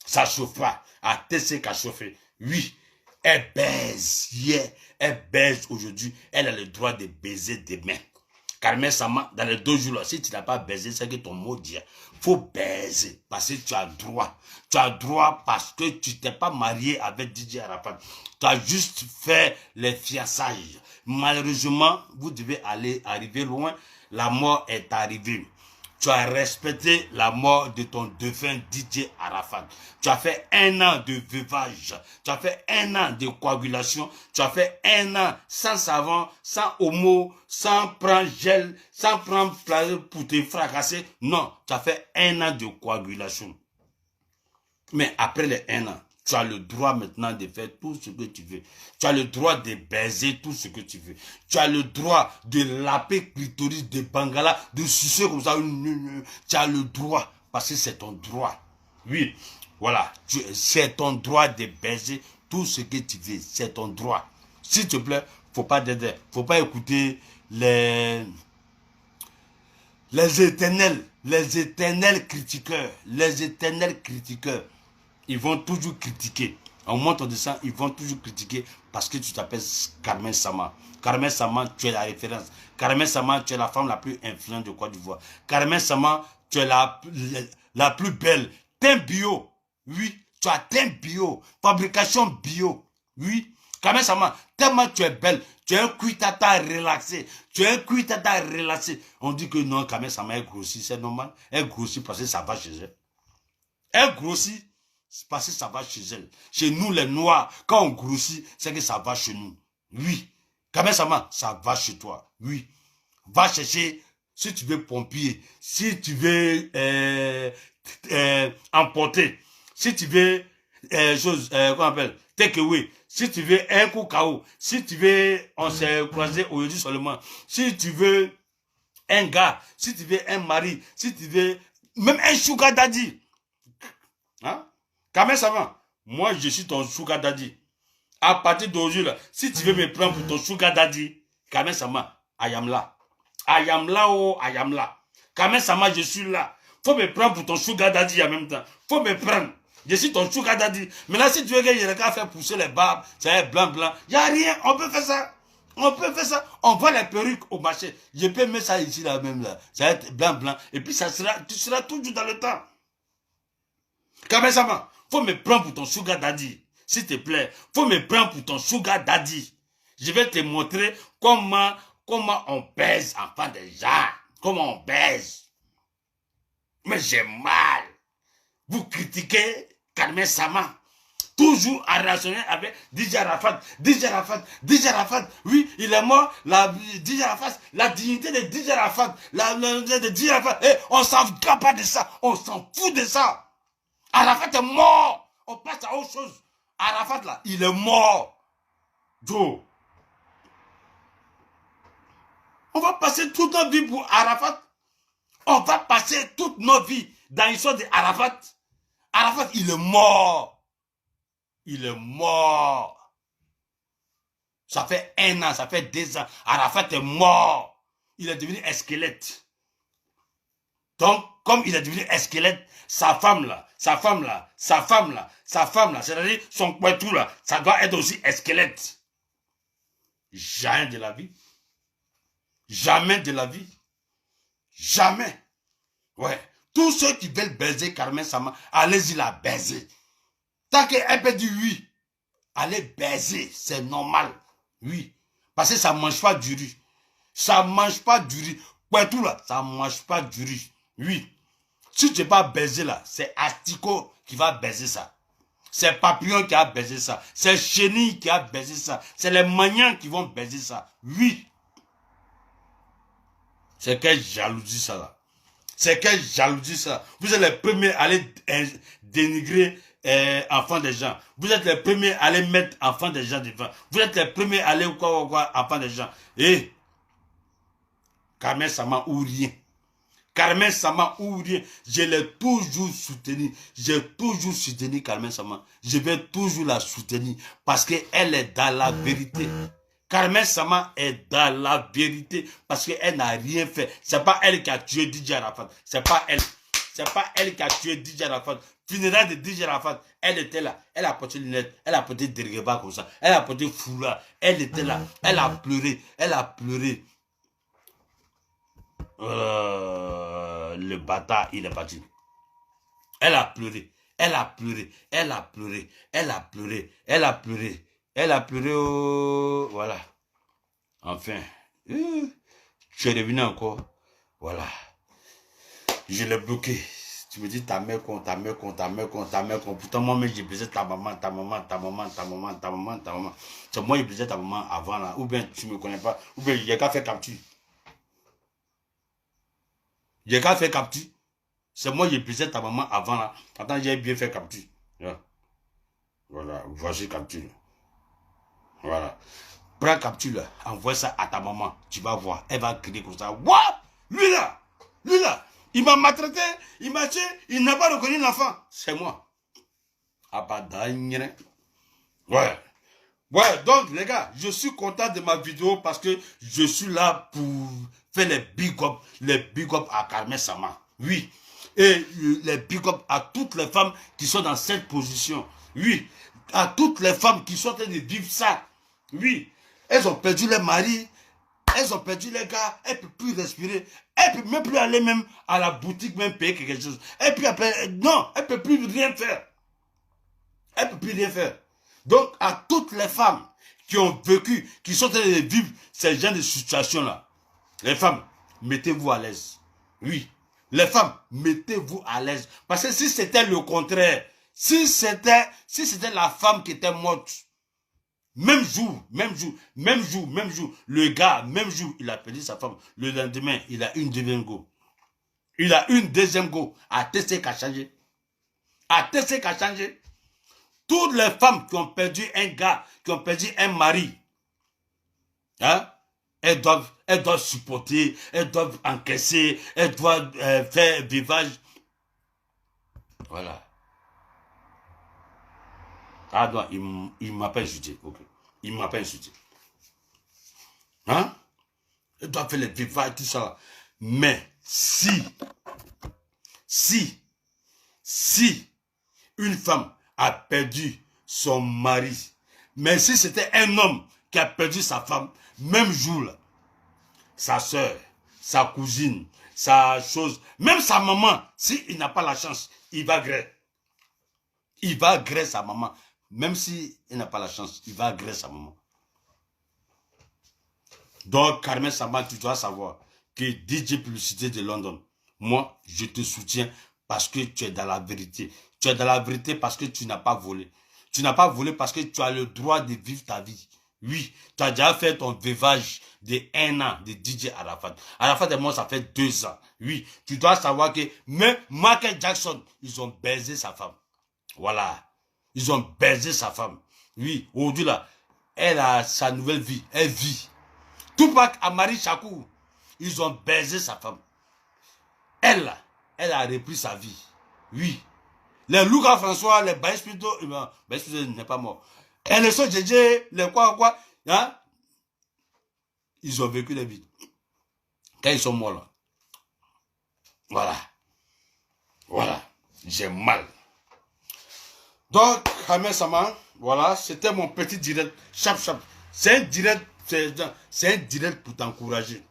ça chauffe pas. À TC qu'a chauffé. Oui, elle baise. Yeah, elle baise aujourd'hui. Elle a le droit de baiser demain. Carmen Sama, dans les 2 jours là, si tu n'as pas baisé, c'est que ton mot dit. Faut baiser parce que tu as droit. Tu as droit parce que tu t'es pas marié avec DJ Arafat. Tu as juste fait les fiançailles. Malheureusement, vous devez arriver loin. La mort est arrivée. Tu as respecté la mort de ton défunt DJ Arafat. Tu as fait 1 an de veuvage. Tu as fait 1 an de coagulation. Tu as fait 1 an sans savon, sans homo, sans prendre gel, sans prendre plaisir pour te fracasser. Non, tu as fait 1 an de coagulation. Mais après les 1 an, tu as le droit maintenant de faire tout ce que tu veux. Tu as le droit de baiser tout ce que tu veux. Tu as le droit de laper clitoris de Bangala, de sucer comme ça. Tu as le droit, parce que c'est ton droit. Oui, voilà. C'est ton droit de baiser tout ce que tu veux. C'est ton droit. S'il te plaît, faut pas écouter les éternels critiqueurs. Les éternels critiqueurs. Ils vont toujours critiquer. En montant de ça, ils vont toujours critiquer parce que tu t'appelles Carmen Sama. Carmen Sama, tu es la référence. Carmen Sama, tu es la femme la plus influente de Côte d'Ivoire. Carmen Sama, tu es la plus belle. Teint bio. Oui, tu as teint bio. Fabrication bio. Oui. Carmen Sama, tellement tu es belle. Tu es un cuitata relaxé. Tu es un cuitata relaxé. On dit que non, Carmen Sama, elle grossit. C'est normal. Elle grossit parce que ça va chez elle. Elle grossit. C'est parce que ça va chez elle. Chez nous, les Noirs, quand on grossit, c'est que ça va chez nous. Oui. Carmen Sama, ça va chez toi. Oui. Va chercher, si tu veux pompier, si tu veux emporter, si tu veux comment on appelle, take away, si tu veux un coup KO, si tu veux, on s'est croisé aujourd'hui seulement, si tu veux un gars, si tu veux un mari, si tu veux même un sugar daddy. Hein? Carmen Sama, moi je suis ton sugar daddy. À partir d'aujourd'hui, si tu veux me prendre pour ton sugar daddy, Carmen Sama, I am là. I am là, oh, I am là. Carmen Sama, je suis là. Faut me prendre pour ton sugar daddy en même temps. Faut me prendre. Je suis ton sugar daddy. Mais là, si tu veux que je regarde faire pousser les barbes, ça va être blanc, blanc. Il n'y a rien, on peut faire ça. On peut faire ça. On voit les perruques au marché. Je peux mettre ça ici, là même, là. Ça va être blanc, blanc. Et puis, tu seras toujours dans le temps. Carmen Sama, faut me prendre pour ton sugar daddy. S'il te plaît, faut me prendre pour ton sugar daddy. Je vais te montrer comment on baise enfant des gens. Comment on baise. Mais j'ai mal. Vous critiquez Carmen Sama. Toujours à raisonner avec DJ Arafat. DJ Arafat. DJ Arafat. Oui, il est mort. DJ Arafat. La dignité de DJ Arafat. De DJ Arafat. Et on s'en fout pas de ça. On s'en fout de ça. Arafat est mort. On passe à autre chose. Arafat là, il est mort. Joe. On va passer toute notre vie pour Arafat. On va passer toute notre vie dans l'histoire de Arafat. Arafat, il est mort. Il est mort. Ça fait 1 an, ça fait 2 ans. Arafat est mort. Il est devenu un squelette. Donc, comme il est devenu un squelette, sa femme là, c'est-à-dire son poitou là, ça doit être aussi un squelette. Jamais de la vie. Jamais de la vie. Jamais. Ouais. Tous ceux qui veulent baiser Carmen Sama, allez-y la baiser. Tant qu'elle peut dire oui, allez baiser, c'est normal. Oui. Parce que ça ne mange pas du riz. Ça ne mange pas du riz. Poitou là, ça ne mange pas du riz. Oui. Si tu n'es pas baisé là, c'est Astico qui va baiser ça. C'est Papillon qui a baisé ça. C'est Chenille qui a baisé ça. C'est les maniants qui vont baiser ça. Oui. C'est quelle jalousie ça là. C'est quelle jalousie ça. Vous êtes les premiers à aller dénigrer enfants des gens. Vous êtes les premiers à aller mettre enfants des gens devant. Vous êtes les premiers à aller quoi enfants des gens. Et Carmen Sama ou rien. Carmen Sama ou rien. Je l'ai toujours soutenu. J'ai toujours soutenu Carmen Sama. Je vais toujours la soutenir parce qu'elle est dans la vérité. Carmen Sama est dans la vérité parce qu'elle n'a rien fait. C'est pas elle qui a tué DJ Arafat. C'est pas elle. C'est pas elle qui a tué DJ Arafat. Funérailles de DJ Arafat, elle était là. Elle a porté lunettes. Elle a porté des regards comme ça. Elle a porté foulard. Elle était là. Elle a pleuré. Elle a pleuré. Le bâtard, il est parti. Elle a pleuré. Elle a pleuré. Elle a pleuré. Elle a pleuré. Elle a pleuré. Elle a pleuré. Oh, voilà. Enfin. Tu es revenu encore. Voilà. Je l'ai bloqué. Tu me dis ta mère con, ta mère con, ta mère con, ta mère con. Pourtant, moi-même, j'ai baisé ta maman, ta maman, ta maman, ta maman, ta maman, ta maman. C'est moi qui baisé ta maman avant là. Ou bien tu ne me connais pas. Ou bien il y a qu'à faire capture. Il y a qu'à faire capture. C'est moi qui baisé ta maman avant là. Attends, j'ai bien fait capture. Voilà, voici capture. Voilà. Prends capture là. Envoie ça à ta maman. Tu vas voir. Elle va crier comme ça. What? Lui là. Lui là. Il m'a maltraité, il m'a tué, il n'a pas reconnu l'enfant. C'est moi. Abadagne. Ouais. Ouais, donc les gars, je suis content de ma vidéo parce que je suis là pour faire les big up à Carmen Sama. Oui. Et les big up à toutes les femmes qui sont dans cette position. Oui. À toutes les femmes qui sont en train de vivre ça. Oui. Elles ont perdu leur mari. Elles ont perdu les gars, elles ne peuvent plus respirer, elles ne peuvent même plus aller même à la boutique, même payer quelque chose. Et puis après, non, elles ne peuvent plus rien faire. Elles ne peuvent plus rien faire. Donc, à toutes les femmes qui ont vécu, qui sont en train de vivre ces genres de situations-là, les femmes, mettez-vous à l'aise. Oui, les femmes, mettez-vous à l'aise. Parce que si c'était le contraire, si c'était la femme qui était morte, même jour, le gars, même jour, il a perdu sa femme. Le lendemain, il a une deuxième go. Il a une deuxième go. ATC qui a changé. ATC qui a changé. Toutes les femmes qui ont perdu un gars, qui ont perdu un mari, hein, elles doivent supporter, elles doivent encaisser, elles doivent faire vivage. Voilà. Ah non, il m'a pas insulté. Ok. Il m'a pas insulté. Hein? Il doit faire les vivages, tout ça. Mais si une femme a perdu son mari, mais si c'était un homme qui a perdu sa femme, même jour là, sa soeur, sa cousine, sa chose, même sa maman, s'il n'a pas la chance, il va agréer. Il va agréer sa maman. Même s'il n'a pas la chance, il va agréer sa maman. Donc, Carmen Sama, tu dois savoir que DJ Publicité de London, moi, je te soutiens parce que tu es dans la vérité. Tu es dans la vérité parce que tu n'as pas volé. Tu n'as pas volé parce que tu as le droit de vivre ta vie. Oui, tu as déjà fait ton veuvage de 1 an de DJ Arafat. Arafat et moi, ça fait 2 ans. Oui, tu dois savoir que même Michael Jackson, ils ont baisé sa femme. Voilà. Ils ont baisé sa femme. Oui, aujourd'hui là, elle a sa nouvelle vie. Elle vit. Tupac à Marie Chakou, ils ont baisé sa femme. Elle a repris sa vie. Oui. Les Lucas François, les Baïspito, Baïspito n'est pas mort. Et les soeurs Djedje, les quoi, hein? Ils ont vécu la vie. Quand ils sont morts là. Voilà. Voilà. J'ai mal. Donc, Carmen Sama, voilà, c'était mon petit direct. Chap. C'est un direct, c'est un direct pour t'encourager.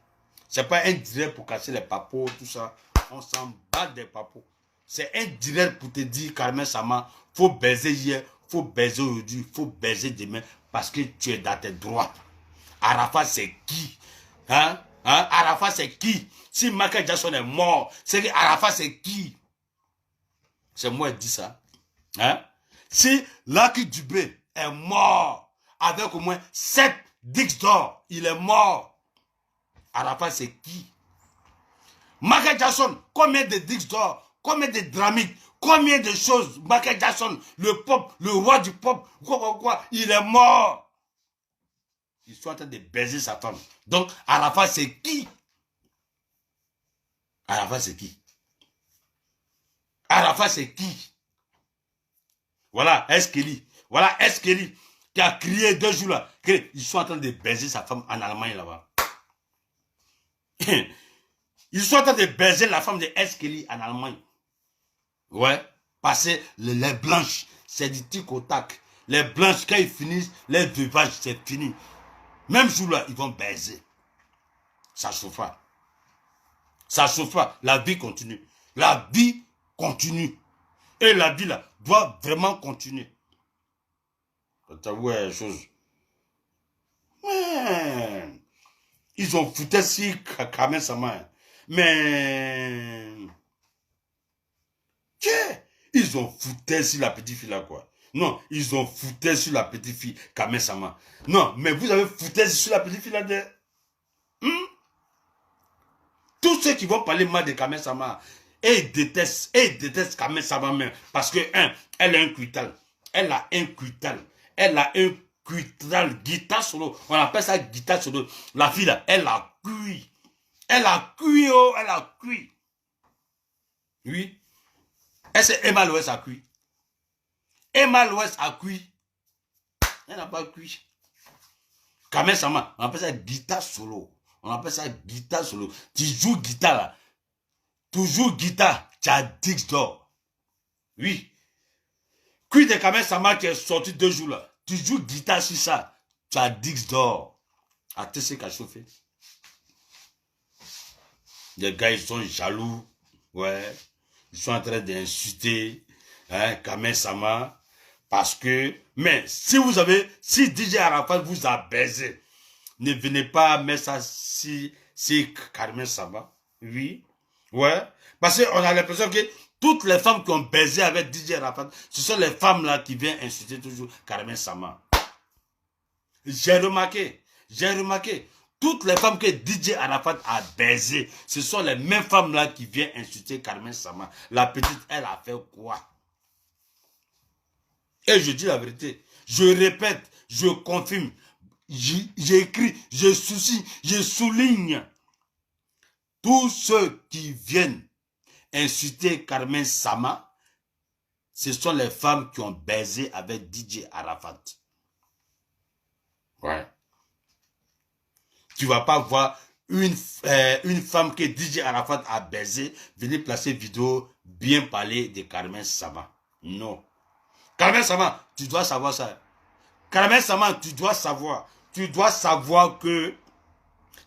C'est pas un direct pour casser les papos, tout ça. On s'en bat des papos. C'est un direct pour te dire, Carmen Sama, faut baiser hier, faut baiser aujourd'hui, faut baiser demain, parce que tu es dans tes droits. Arafat, c'est qui? Hein? Arafat, c'est qui? Si Michael Jackson est mort, c'est que Arafat, c'est qui? C'est moi qui dis ça. Hein? Si Lucky Dubé est mort avec au moins 7 disques d'or, il est mort. Arafat, c'est qui? Michael Jackson, combien de disques d'or, combien de dramiques, combien de choses? Michael Jackson, le pop, le roi du pop, quoi, il est mort. Ils sont en train de baiser sa femme. Donc, Arafat, c'est qui? Arafat, c'est qui? Arafat, c'est qui? Voilà, Eskeli. Voilà, Eskeli qui a crié 2 jours là, qu'ils sont en train de baiser sa femme en Allemagne là-bas. Ils sont en train de baiser la femme de Eskeli en Allemagne. Ouais, parce que les blanches, c'est du tic au tac. Les blanches, quand ils finissent, les veuvages, c'est fini. Même jour là, ils vont baiser. Ça chauffe pas. Ça chauffe pas. La vie continue. La vie continue. Et la vie là, doit vraiment continuer. T'avoues une chose. Ouais. Ils ont foutu si Kamel Sama. Mais... Ils ont foutu sur la petite fille là quoi. Non, ils ont foutu sur la petite fille Kamel Sama. Non, mais vous avez foutu sur la petite fille là de... Tous ceux qui vont parler mal de Kamel Sama, et ils détestent Kamel Sama même. Parce que, elle a un cuital. Elle a un cuital. Elle a un cuital. Guitare solo. On appelle ça guitare solo. La fille là, elle a cuit. Elle a cuit, oh, elle a cuit. Oui. Est-ce que Emma Loès a cuit? Emma Loès a cuit. Elle n'a pas cuit. Kamel Sama, on appelle ça guitare solo. On appelle ça guitare solo. Tu joues guitare là. Toujours guitare, tu as 10 d'or. Oui. Cuit de Kamel Sama qui est sorti 2 jours là. Tu joues guitare sur ça, tu as 10 d'or. À tout ce qui a chauffé. Les gars, ils sont jaloux. Ouais. Ils sont en train d'insulter Kamel Sama. Parce que, mais si DJ Arafat vous a baisé, ne venez pas mettre ça si Kamel Sama. Oui. Ouais. Parce qu'on a l'impression que toutes les femmes qui ont baisé avec DJ Arafat, ce sont les femmes là qui viennent insulter toujours Kamel Sama. J'ai remarqué. Toutes les femmes que DJ Arafat a baisé, ce sont les mêmes femmes là qui viennent insulter Kamel Sama. La petite, elle a fait quoi? Et je dis la vérité. Je répète, je confirme. J'écris, je souligne. Tous ceux qui viennent insulter Kamel Sama, ce sont les femmes qui ont baisé avec DJ Arafat. Ouais. Tu vas pas voir une femme que DJ Arafat a baisé venir placer vidéo bien parler de Kamel Sama. Non. Kamel Sama, tu dois savoir ça. Kamel Sama, tu dois savoir. Tu dois savoir que...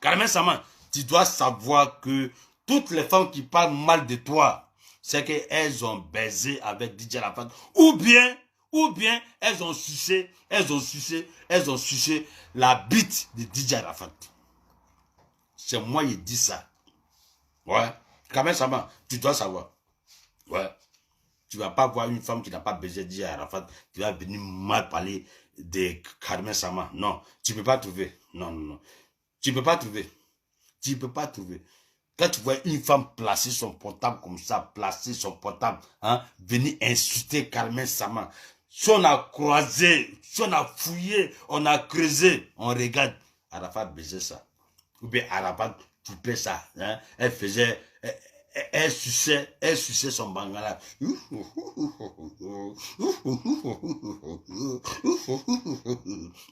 Kamel Sama, tu dois savoir que toutes les femmes qui parlent mal de toi, c'est qu'elles ont baisé avec DJ Arafat. Ou bien, elles ont sucé la bite de DJ Arafat. C'est moi qui dis ça. Ouais. Kamel Sama, tu dois savoir. Ouais. Tu ne vas pas voir une femme qui n'a pas baisé DJ Arafat qui va venir mal parler de Kamel Sama. Non, tu ne peux pas trouver. Non. Tu ne peux pas trouver. Quand tu vois une femme placer son portable comme ça, venir insulter Kamel Sama. Si on a croisé, si on a fouillé, on a creusé, on regarde, Arafat baisait ça. Ou bien Arafat coupait ça. Hein? Elle suçait son bangala.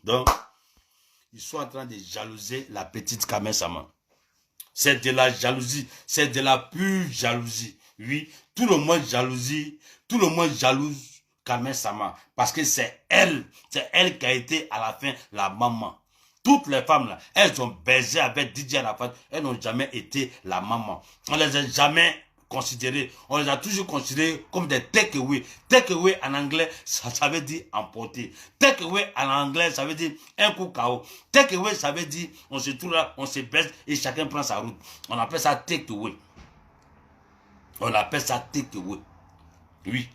Donc, ils sont en train de jalouser la petite Kamel Sama. C'est de la jalousie. C'est de la pure jalousie. Oui, tout le monde jalouse Kamel Sama. Parce que c'est elle qui a été à la fin la maman. Toutes les femmes là, elles ont baisé avec DJ Arafat, elles n'ont jamais été la maman. On les a jamais considérées, on les a toujours considérées comme des take-away. Take-away en anglais, ça veut dire emporter. Take-away en anglais, ça veut dire un coup KO. Take-away, ça veut dire on se trouve là, on se baisse et chacun prend sa route. On appelle ça take-away. Oui.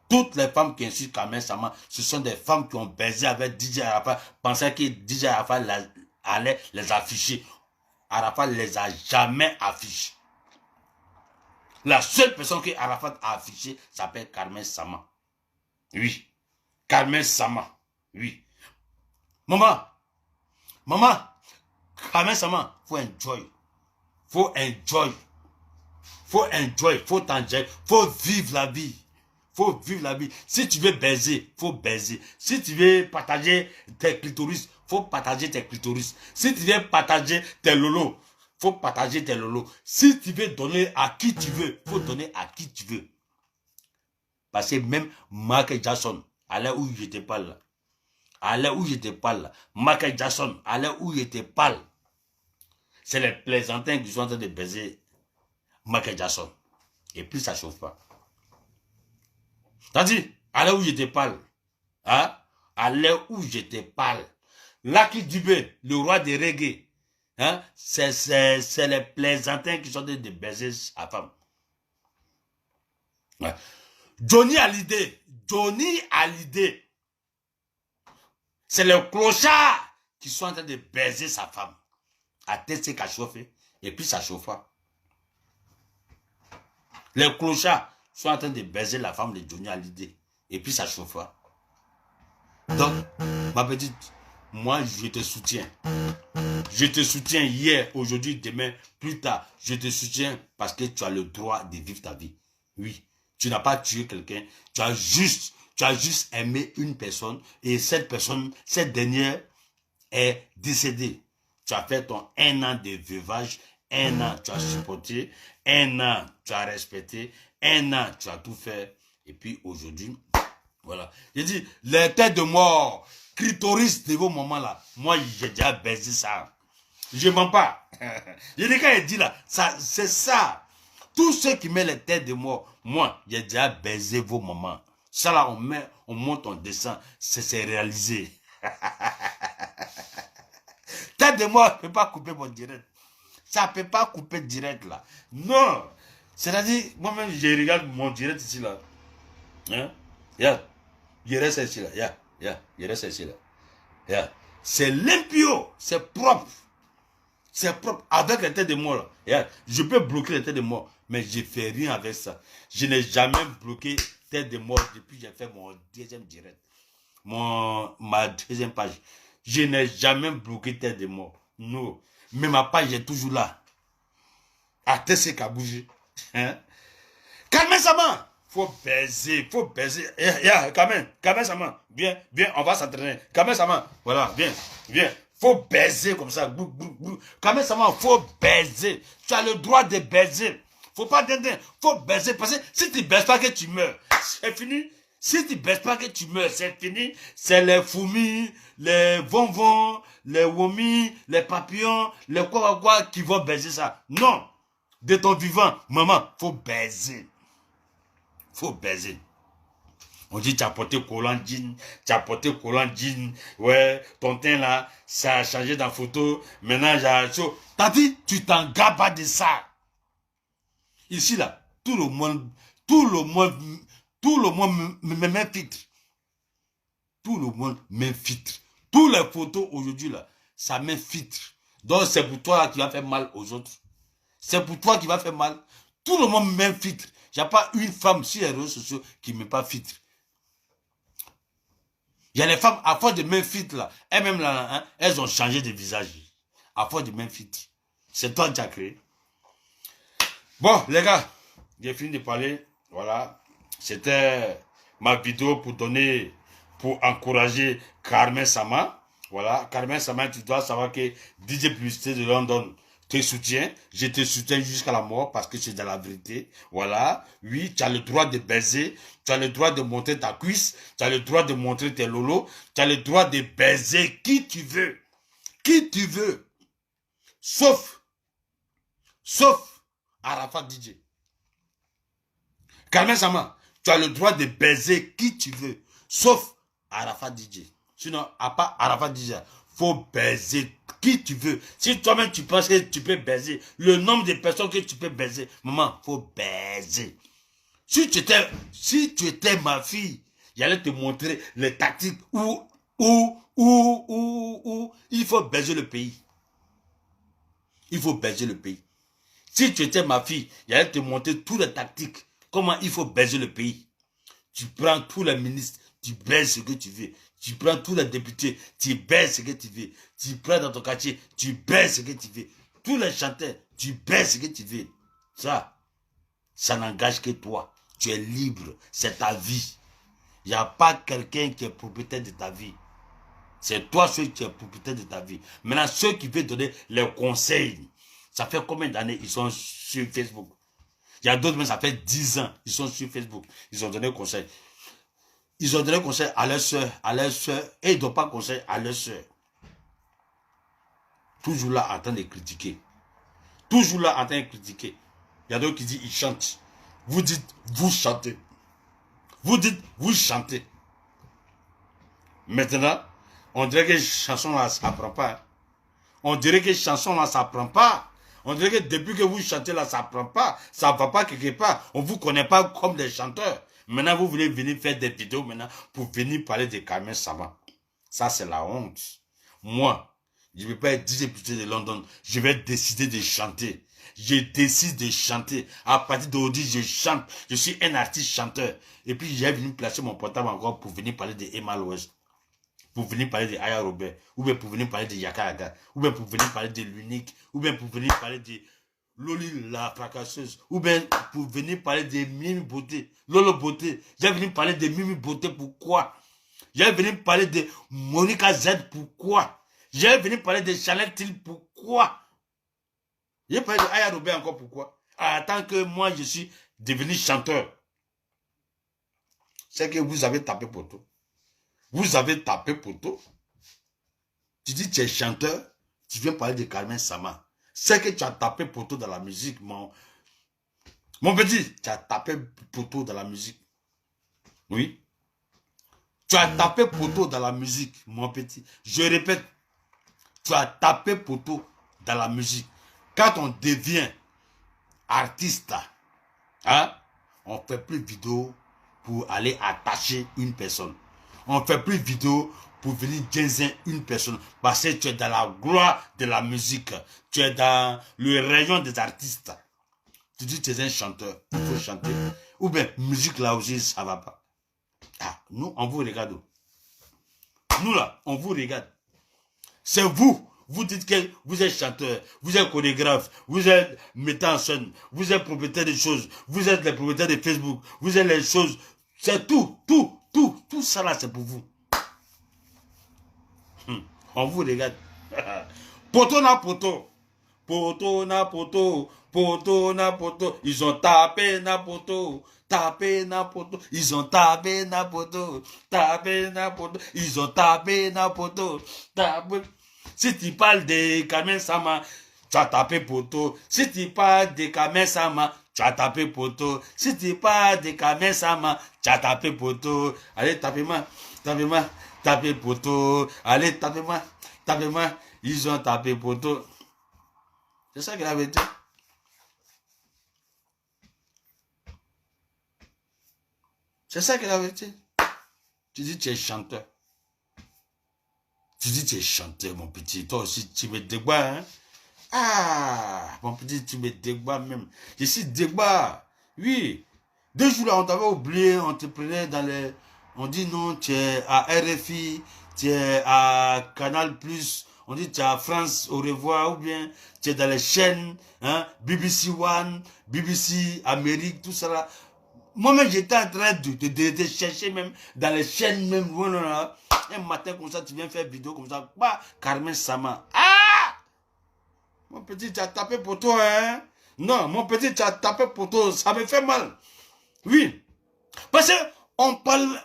Toutes les femmes qui insultent Carmen Sama, ce sont des femmes qui ont baisé avec DJ Arafat, pensaient que DJ Arafat allait les afficher. Arafat ne les a jamais affichés. La seule personne que Arafat a affichée s'appelle Carmen Sama. Oui. Carmen Sama. Oui. Maman. Carmen Sama, faut enjoy. Faut enjoy. Faut t'enjoy. Faut vivre la vie. Faut vivre la vie. Si tu veux baiser, faut baiser. Si tu veux partager tes clitoris, faut partager tes clitoris. Si tu veux partager tes lolos, faut partager tes lolos. Si tu veux donner à qui tu veux, faut donner à qui tu veux. Parce que même Michael Jackson, à l'heure où je te parle, Michael Jackson, à l'heure où je te parle, c'est les plaisantins qui sont en train de baiser Michael Jackson. Et puis ça chauffe pas. T'as dit, à l'heure où je te parle, hein, à l'heure où je te parle, Lucky Dubé, le roi des reggae, hein, c'est les plaisantins qui sont en train de baiser sa femme. Ouais. Johnny Hallyday, c'est les clochards qui sont en train de baiser sa femme. À tête c'est qu'à chauffer, et puis ça chauffe pas. Les clochards sont en train de baiser la femme de Johnny Hallyday, et puis ça chauffe pas. Donc, ma petite, moi je te soutiens. Je te soutiens hier, aujourd'hui, demain, plus tard. Je te soutiens parce que tu as le droit de vivre ta vie. Oui. Tu n'as pas tué quelqu'un, tu as juste aimé une personne et cette dernière est décédée. Tu as fait ton 1 an de veuvage, 1 an tu as supporté, 1 an tu as respecté, 1 an tu as tout fait. Et puis aujourd'hui, voilà. J'ai dit, les têtes de mort, clitoris de vos moments là, moi j'ai déjà baisé ça. Je mens pas. J'ai dit quand il dit là, c'est ça. Tous ceux qui mettent les têtes de mort, moi, j'ai déjà baisé vos mamans. Ça là, on monte, on descend. C'est réalisé. Tête de mort ne peut pas couper mon direct. Ça ne peut pas couper direct là. Non. C'est-à-dire, moi-même, je regarde mon direct ici là. Hein? Yeah. Je reste ici là. Yeah. Je reste ici là. Yeah. C'est limpio. C'est propre. C'est propre. Avec les têtes de mort là. Yeah. Je peux bloquer les têtes de mort. Mais je ne fais rien avec ça. Je n'ai jamais bloqué tête de mort depuis que j'ai fait mon deuxième direct. Ma deuxième page. Je n'ai jamais bloqué tête de mort. Non. Mais ma page est toujours là. À tête c'est qu'à bouger. Hein? Carmen Sama. Faut baiser. Carmen Sama. Viens, on va s'entraîner. Carmen Sama. Voilà, viens. Faut baiser comme ça. Carmen Sama, faut baiser. Tu as le droit de baiser. Faut pas dindin, faut baiser. Parce que si tu ne baises pas que tu meurs, c'est fini. Si tu ne baises pas que tu meurs, c'est fini. C'est les fourmis, les bonbons, les womis, les papillons, les quoi qui vont baiser ça. Non. De ton vivant, maman, faut baiser. Faut baiser. On dit, tu as porté collant jean, ouais, ton teint là, ça a changé dans la photo, maintenant j'ai chaud. T'as dit, tu t'en gardes pas de ça. Ici là, tout le monde me met filtre. Tout le monde met filtre. Toutes les photos aujourd'hui là, ça met filtre. Donc c'est pour toi là, qui va faire mal aux autres. C'est pour toi qui va faire mal. Tout le monde met filtre. Il n'y a pas une femme sur les réseaux sociaux qui ne met pas filtre. Il y a les femmes, à force de mettre filtre là, elles-mêmes là, hein, elles ont changé de visage. À force de mettre filtre. C'est toi qui as créé. Bon, les gars, j'ai fini de parler. Voilà. C'était ma vidéo pour encourager Carmen Sama. Voilà. Carmen Sama, tu dois savoir que DJ Publicité de London te soutient. Je te soutiens jusqu'à la mort parce que c'est de la vérité. Voilà. Oui, tu as le droit de baiser. Tu as le droit de montrer ta cuisse. Tu as le droit de montrer tes lolos. Tu as le droit de baiser qui tu veux. Qui tu veux. Sauf Arafat DJ. Carmen Sama, tu as le droit de baiser qui tu veux, sauf Arafat DJ. Sinon, à part Arafat DJ, faut baiser qui tu veux. Si toi-même tu penses que tu peux baiser, le nombre de personnes que tu peux baiser, maman, faut baiser. Si tu étais ma fille, j'allais te montrer les tactiques où il faut baiser le pays. Il faut baiser le pays. Si tu étais ma fille, j'allais te montrer toutes les tactiques. Comment il faut baiser le pays. Tu prends tous les ministres, tu baises ce que tu veux. Tu prends tous les députés, tu baises ce que tu veux. Tu prends dans ton quartier, tu baises ce que tu veux. Tous les chanteurs, tu baises ce que tu veux. Ça n'engage que toi. Tu es libre, c'est ta vie. Il n'y a pas quelqu'un qui est propriétaire de ta vie. C'est toi ceux qui es propriétaire de ta vie. Maintenant, ceux qui veulent donner les conseils, ça fait combien d'années ils sont sur Facebook? Il y a d'autres, mais ça fait 10 ans, ils sont sur Facebook. Ils ont donné conseil. Ils ont donné conseil à leur soeur, et ils ne donnent pas conseil à leur soeur. Toujours là en train de critiquer. Toujours là en train de critiquer. Il y a d'autres qui disent, ils chantent. Vous dites, vous chantez. Vous dites, vous chantez. Maintenant, on dirait que les chansons là, ça ne prend pas. On dirait que les chansons là, ça ne prend pas. On dirait que depuis que vous chantez là, ça ne prend pas. Ça ne va pas quelque part. On ne vous connaît pas comme des chanteurs. Maintenant, vous voulez venir faire des vidéos maintenant pour venir parler de Carmen Sama. Ça, c'est la honte. Moi, je ne vais pas être député de London. Je vais décider de chanter. Je décide de chanter. À partir d'aujourd'hui, je chante. Je suis un artiste chanteur. Et puis, j'ai venu placer mon portable encore pour venir parler de Emma Louest. Pour venir parler de Aya Robert. Ou bien pour venir parler de Yaka Aga. Ou bien pour venir parler de l'unique. Ou bien pour venir parler de Loli la fracasseuse. Ou bien pour venir parler de Mimi Beauté. Lolo Beauté. J'ai venu parler de Mimi Beauté. Pourquoi? J'ai venu parler de Monica Z. Pourquoi? J'ai venu parler de Chanel Till. Pourquoi? J'ai parlé de Aya Robert encore. Pourquoi? Tant que moi je suis devenu chanteur. C'est que vous avez tapé poteau. Vous avez tapé poteau. Tu dis tu es chanteur. Tu viens parler de Carmen Sama. C'est que tu as tapé poteau dans la musique, mon petit. Tu as tapé poteau dans la musique. Oui. Tu as tapé poteau dans la musique, mon petit. Je répète. Tu as tapé poteau dans la musique. Quand on devient artiste, hein, on ne fait plus vidéo pour aller attacher une personne. On ne fait plus vidéo pour venir gêner une personne. Parce que tu es dans la gloire de la musique. Tu es dans le rayon des artistes. Tu dis que tu es un chanteur. Il faut chanter. Ou bien, musique là aussi, ça ne va pas. Ah, nous, on vous regarde. Nous là, on vous regarde. C'est vous. Vous dites que vous êtes chanteur, vous êtes chorégraphe, vous êtes metteur en scène, vous êtes propriétaire des choses, vous êtes le propriétaire de Facebook, vous êtes les choses. C'est tout ça là, c'est pour vous. On vous regarde. Poto na poto. Poto na poto. Poto na poto. Ils ont tapé na poto. Tapé na poto. Ils ont tapé na poto. Tapé na poto. Ils ont tapé na poto. Tapé. Si tu parles de Carmen Sama, tu as tapé poteau. Si tu parles de Carmen Sama, tu as tapé poteau. Si tu parles de Carmen Sama, tu as tapé poteau. Allez, tapez-moi, tapez-moi, tapez poteau. Allez, tapez-moi, tapez-moi. Ils ont tapé poteau. C'est ça que la vérité. C'est ça que la vérité. Tu dis tu es chanteur. Tu dis tu es chanteur, mon petit. Toi aussi, tu me débois, hein? Ah, mon petit, tu me débois même. Je suis débois. Oui. 2 jours là, on t'avait oublié, on te prenait dans les... On dit non, tu es à RFI, tu es à Canal+, on dit tu es à France, au revoir, ou bien tu es dans les chaînes, hein? BBC One, BBC Amérique, tout ça là. Moi-même, j'étais en train de chercher même dans les chaînes même. Voilà. Un matin comme ça, tu viens faire vidéo comme ça. Bah, Carmen Sama. Ah! Mon petit, tu as tapé pour toi, hein? Non, mon petit, tu as tapé pour toi. Ça me fait mal. Oui. Parce qu'on parle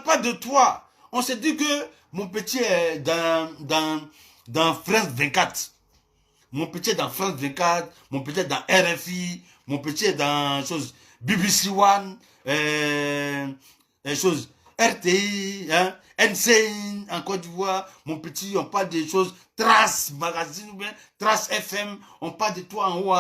pas de toi. On se dit que mon petit est dans France 24. Mon petit est dans France 24. Mon petit est dans RFI. Mon petit est dans chose... BBC One, chose, RTI, hein, NCN en Côte d'Ivoire, mon petit, on parle des choses, Trace Magazine ou bien Trace FM, on parle de toi en haut.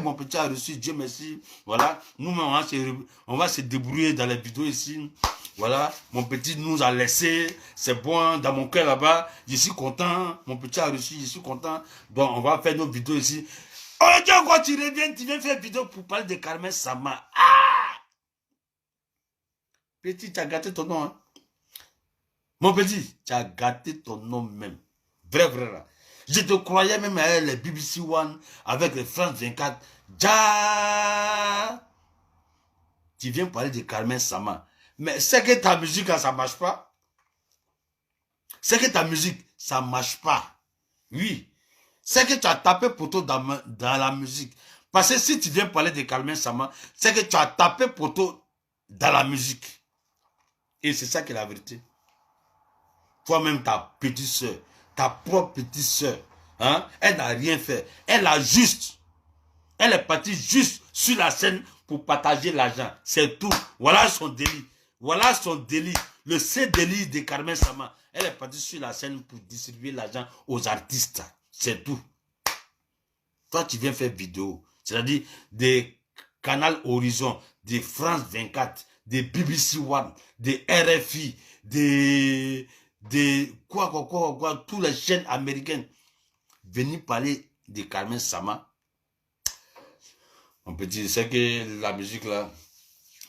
Mon petit a reçu, Dieu merci. Voilà, nous-mêmes, on va se débrouiller dans les vidéos ici. Voilà, mon petit nous a laissé, c'est bon, dans mon cœur là-bas, je suis content, mon petit a reçu, je suis content. Donc, on va faire nos vidéos ici. Oh, quand tu reviens, tu viens faire une vidéo pour parler de Carmen Sama. Ah! Petit, tu as gâté ton nom, hein? Mon petit, tu as gâté ton nom même. Vrai, vrai, là. Je te croyais même avec les BBC One, avec les France 24. Ja! Tu viens parler de Carmen Sama. Mais c'est que ta musique, ça ne marche pas. C'est que ta musique, ça ne marche pas. Oui. C'est que tu as tapé poteau dans la musique. Parce que si tu viens parler de Carmen Sama, c'est que tu as tapé poteau dans la musique. Et c'est ça qui est la vérité. Toi-même, ta petite soeur, ta propre petite soeur, hein, elle n'a rien fait. Elle est partie juste sur la scène pour partager l'argent. C'est tout. Voilà son délit. Voilà son délit. Le seul délit de Carmen Sama. Elle est partie sur la scène pour distribuer l'argent aux artistes. C'est tout. Toi, tu viens faire vidéo. C'est-à-dire des Canal Horizon, des France 24, des BBC One, des RFI, des toutes les chaînes américaines. Venir parler de Carmen Sama. On peut dire, c'est que la musique là,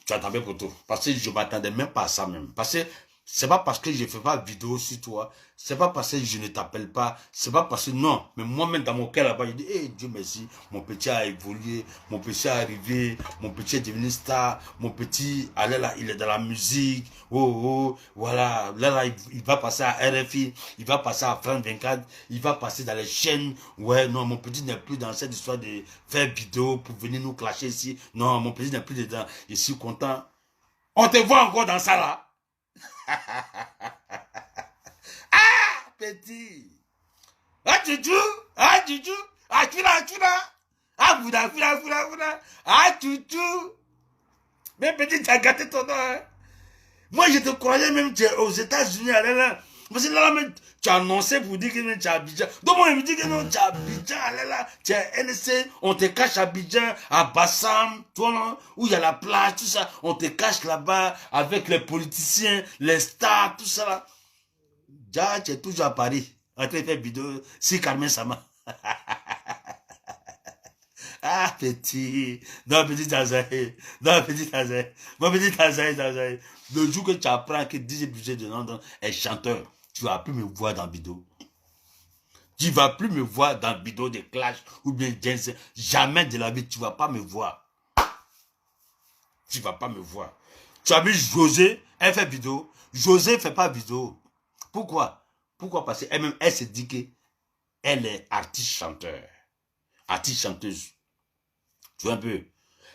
tu as tapé pour tout. Parce que je ne m'attendais même pas à ça même. Parce que c'est pas parce que je ne fais pas vidéo sur toi, c'est pas parce que je ne t'appelle pas, c'est pas parce que non, mais moi-même dans mon cœur là-bas, je dis, hey, Dieu merci, mon petit a évolué, mon petit est arrivé, mon petit est devenu star, mon petit, allez là, il est dans la musique, voilà, là, il va passer à RFI, il va passer à France 24, il va passer dans les chaînes, ouais, non, mon petit n'est plus dans cette histoire de faire vidéo pour venir nous clasher ici, non, mon petit n'est plus dedans, je suis content. On te voit encore dans ça là. Ah, petit. Ah, Juju. Ah, Juju. Ah, tu l'as. Ah, Bouddha. Ah, Juju. Mais petit, tu as gâté ton nom. Hein? Moi, je te croyais même que tu es aux États-Unis. Là. Parce que là, tu as annoncé pour dire que tu es à Abidjan. Donc, moi, il me dit que non, tu es à Abidjan. Là, tu es à NC. On te cache à Abidjan, à Bassam, tu vois, non? Où il y a la plage, tout ça. On te cache là-bas avec les politiciens, les stars, tout ça. Là. Déjà, tu es toujours à Paris. En train de faire vidéo sur Carmen Sama. Ah, petit. Non, petit Tanzanie. Non, petit Tanzanie. Mon petit Tanzanie. Le jour que tu apprends que DJ Budget de London est chanteur, tu ne vas plus me voir dans la vidéo. Tu ne vas plus me voir dans la vidéo de Clash ou bien Jensen. Jamais de la vie, tu ne vas pas me voir. Tu ne vas pas me voir. Tu as vu José, elle fait vidéo. José ne fait pas vidéo. Pourquoi? Parce qu'elle-même, elle se dit qu'elle est artiste-chanteur. Artiste-chanteuse. Tu vois un peu.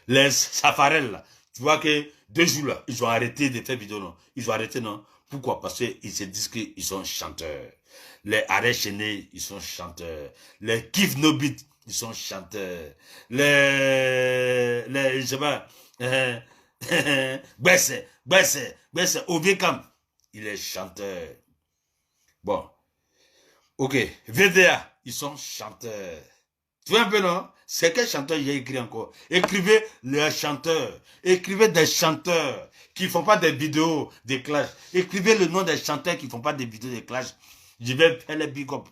Les Safarel, là. Tu vois que 2 jours là, ils ont arrêté de faire vidéo, non? Ils ont arrêté, non? Pourquoi? Parce qu'ils se disent qu'ils sont chanteurs. Les Arrêt Chené, ils sont chanteurs. Les Kif Nobit, ils sont chanteurs. Je sais pas, Besse, Oviekam, il est chanteur. Bon. Ok. VDA, ils sont chanteurs. Tu vois un peu, non? C'est quel chanteur j'ai écrit encore? Écrivez les chanteurs. Écrivez des chanteurs qui ne font pas des vidéos de clash. Écrivez le nom des chanteurs qui ne font pas des vidéos de clash. Je vais faire les big up.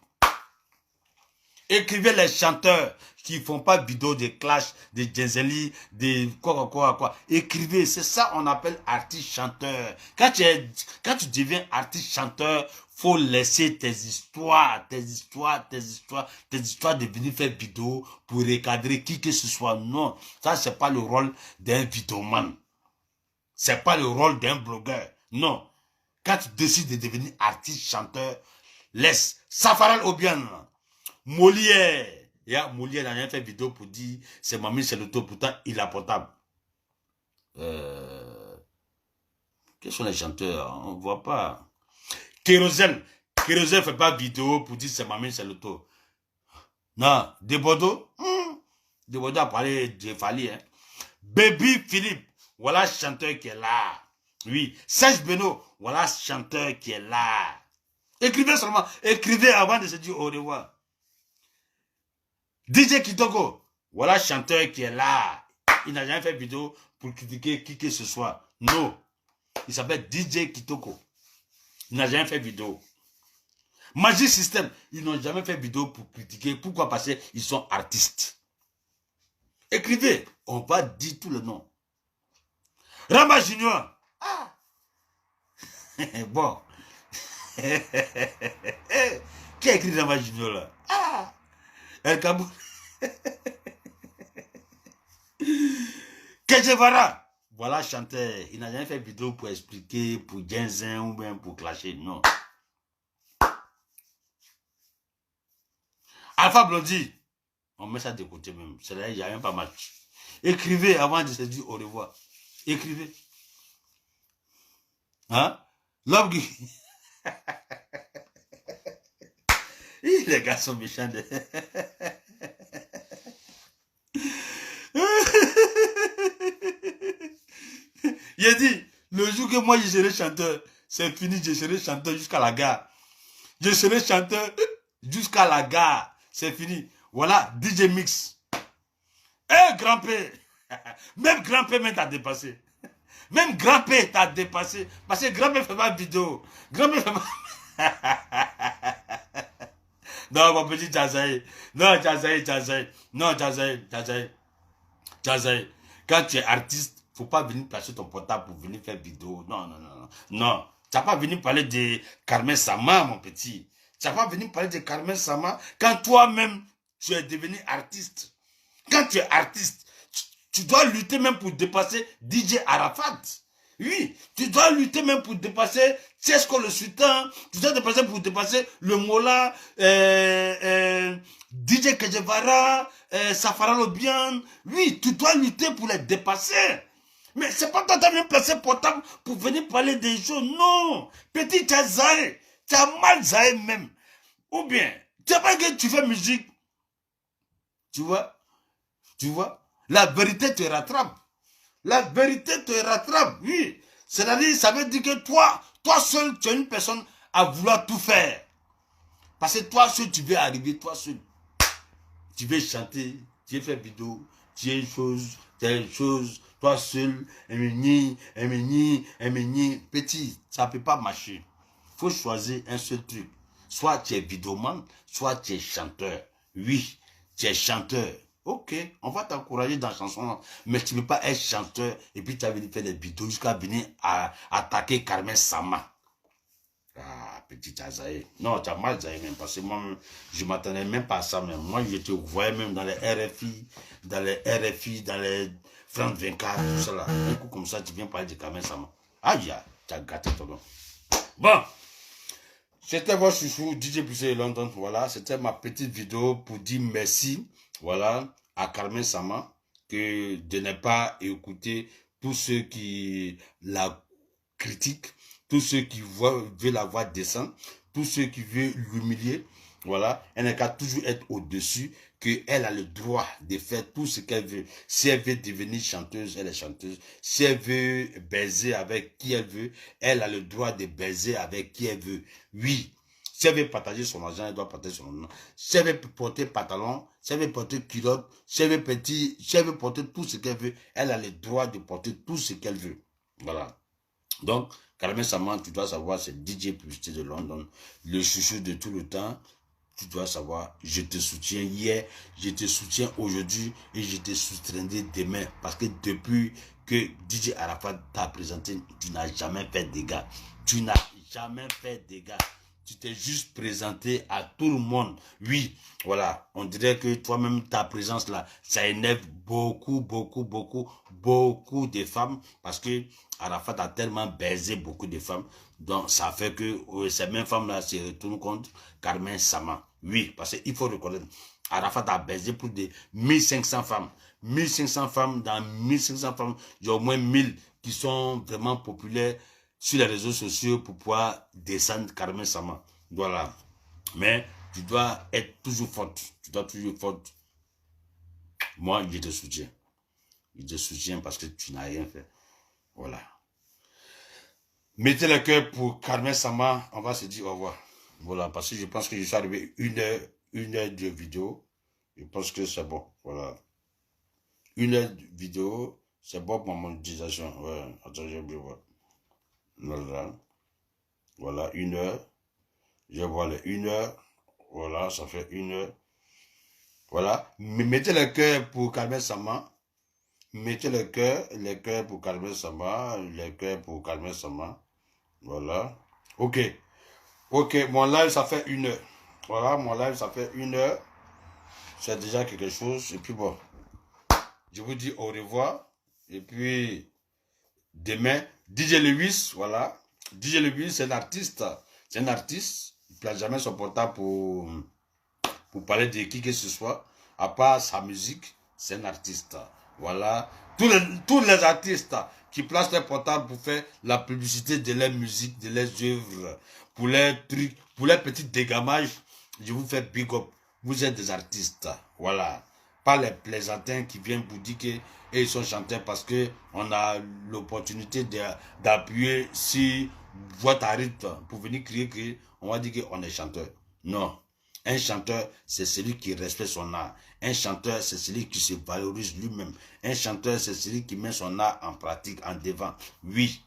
Écrivez les chanteurs qui ne font pas de vidéos de clash, de Jenzeli, de quoi. Écrivez, c'est ça on appelle artiste-chanteur. Quand tu deviens artiste-chanteur, faut laisser tes histoires de venir faire vidéo pour recadrer qui que ce soit. Non, ça c'est pas le rôle d'un vidéoman. C'est pas le rôle d'un blogueur. Non. Quand tu décides de devenir artiste-chanteur, laisse. Safaral Obian, Molière. Molière n'a rien fait vidéo pour dire c'est Mamie c'est le taux, pourtant il est portable. Quels sont les chanteurs? On ne voit pas. Kérosène ne fait pas vidéo pour dire c'est Mamie c'est le taux. Non, Debodo a parlé de Fali. Hein. Baby Philippe, voilà chanteur qui est là. Oui, Serge Beno, voilà chanteur qui est là. Écrivez seulement, écrivez avant de se dire au revoir. DJ Kitoko, voilà chanteur qui est là. Il n'a jamais fait vidéo pour critiquer qui que ce soit. Non. Il s'appelle DJ Kitoko. Il n'a jamais fait vidéo. Magic System, ils n'ont jamais fait vidéo pour critiquer. Pourquoi? Parce qu'ils sont artistes. Écrivez, on va dire tout le nom. Rama Junior. Ah. Bon. Qui a écrit Rama Junior là? Ah. El Kabou. Kejevara. Voilà chanteur. Il n'a jamais fait vidéo pour expliquer, pour Genzen ou bien pour clasher. Non. Alpha Blondie. On met ça de côté même. C'est là, il n'y a même pas match. Écrivez avant de se dire au revoir. Écrivez. Hein? L'homme qui... Les gars sont méchants. Il a dit, le jour que moi je serai chanteur, c'est fini, je serai chanteur jusqu'à la gare. Je serai chanteur jusqu'à la gare. C'est fini. Voilà, DJ Mix. Eh, Grand-P. Même Grand-P même t'a dépassé. Même Grand-P t'a dépassé. Parce que Grand-P fait pas de vidéo. Grand-P fait pas... Non, mon petit Tchazaï. Non, Tchazaï. Non, Tchazaï. Quand tu es artiste, faut pas venir placer ton portable pour venir faire vidéo. Non. Non. Tu n'as pas venu parler de Carmen Sama, mon petit. Tu n'as pas venu parler de Carmen Sama quand toi-même, tu es devenu artiste. Quand tu es artiste, tu dois lutter même pour dépasser DJ Arafat. Oui, tu dois lutter même pour dépasser Tchesco le Sultan, tu dois dépasser pour dépasser le Mola, DJ Kejevara, Safara Lobian. Oui, tu dois lutter pour les dépasser. Mais c'est pas toi qui as bien placé portable pour venir parler des choses. Non, petit, tu as zaï, tu as mal zaï même. Ou bien, tu sais pas que tu fais musique. Tu vois, la vérité te rattrape. La vérité te rattrape, oui. C'est-à-dire, ça veut dire que toi seul, tu es une personne à vouloir tout faire. Parce que toi seul, tu veux arriver, toi seul. Tu veux chanter, tu veux faire vidéo, tu as une chose, toi seul, petit, ça ne peut pas marcher. Il faut choisir un seul truc. Soit tu es vidéoman, soit tu es chanteur. Oui, tu es chanteur. Ok, on va t'encourager dans la chanson, mais tu ne peux pas être chanteur et puis tu as venu faire des vidéos jusqu'à venir attaquer Carmen Sama. Ah, petit Azaï. Non, tu as mal Azaï même, parce que moi, je ne m'attendais même pas à ça. Même. Moi, je te voyais même dans les RFI, dans les France 24, tout ça là. Un coup comme ça, tu viens parler de Carmen Sama. Aïe, tu as gâté ton nom. Bon, c'était votre chouchou, DJ Poussé London. Voilà, c'était ma petite vidéo pour dire merci. Voilà, à Carmen Sama, que de ne pas écouter tous ceux qui la critiquent, tous ceux qui veulent la voir descendre, tous ceux qui veulent l'humilier. Voilà, elle n'a qu'à toujours être au-dessus, qu'elle a le droit de faire tout ce qu'elle veut. Si elle veut devenir chanteuse, elle est chanteuse. Si elle veut baiser avec qui elle veut, elle a le droit de baiser avec qui elle veut. Oui. Si elle veut partager son argent, elle doit partager son argent. Si elle veut porter pantalon, si elle veut porter culotte, si elle veut porter tout ce qu'elle veut, elle a le droit de porter tout ce qu'elle veut. Voilà. Donc, Carmen Sama, tu dois savoir, c'est DJ Publicité de London, le chouchou de tout le temps. Tu dois savoir, je te soutiens hier, je te soutiens aujourd'hui et je te soutiendrai demain. Parce que depuis que DJ Arafat t'a présenté, tu n'as jamais fait de dégâts. Tu n'as jamais fait de dégâts. Tu t'es juste présenté à tout le monde. Oui, voilà. On dirait que toi-même, ta présence là, ça énerve beaucoup de femmes. Parce que Arafat a tellement baisé beaucoup de femmes. Donc, ça fait que ces mêmes femmes-là se retournent contre Carmen Sama. Oui, parce qu'il faut reconnaître. Arafat a baisé plus de 1500 femmes. 1500 femmes, dans 1500 femmes, il y a au moins 1000 qui sont vraiment populaires sur les réseaux sociaux pour pouvoir descendre Carmen Sama. Voilà. Mais tu dois être toujours forte. Tu dois toujours forte. Moi, je te soutiens. Je te soutiens parce que tu n'as rien fait. Voilà. Mettez le cœur pour Carmen Sama. On va se dire au revoir. Voilà, parce que je pense que je suis arrivé une heure de vidéo. Je pense que c'est bon. Voilà. 1 heure de vidéo, c'est bon pour mon monétisation. Ouais, attends, j'ai oublié. Voilà. Voilà, 1 heure. Je vois les 1 heure. Voilà, ça fait 1 heure. Voilà. Mettez le cœur pour Carmen Sama. Mettez le cœur pour Carmen Sama. Le cœur pour Carmen Sama. Voilà. Ok. Ok, mon live, ça fait 1 heure. Voilà, mon live, ça fait 1 heure. C'est déjà quelque chose. Et puis bon, je vous dis au revoir. Et puis, demain, DJ Lewis, voilà. DJ Lewis, c'est un artiste. C'est un artiste. Il ne place jamais son portable pour parler de qui que ce soit. À part sa musique, c'est un artiste. Voilà. Tous les artistes qui placent leur portable pour faire la publicité de leur musique, de leurs œuvres, pour leurs trucs, pour leurs petits dégamages, je vous fais big up. Vous êtes des artistes. Voilà. Pas les plaisantins qui viennent vous dire qu'ils sont chanteurs parce qu'on a l'opportunité d'appuyer sur votre rythme pour venir crier, on va dire qu'on est chanteur. Non. Un chanteur, c'est celui qui respecte son art. Un chanteur, c'est celui qui se valorise lui-même. Un chanteur, c'est celui qui met son art en pratique, en devant. Oui,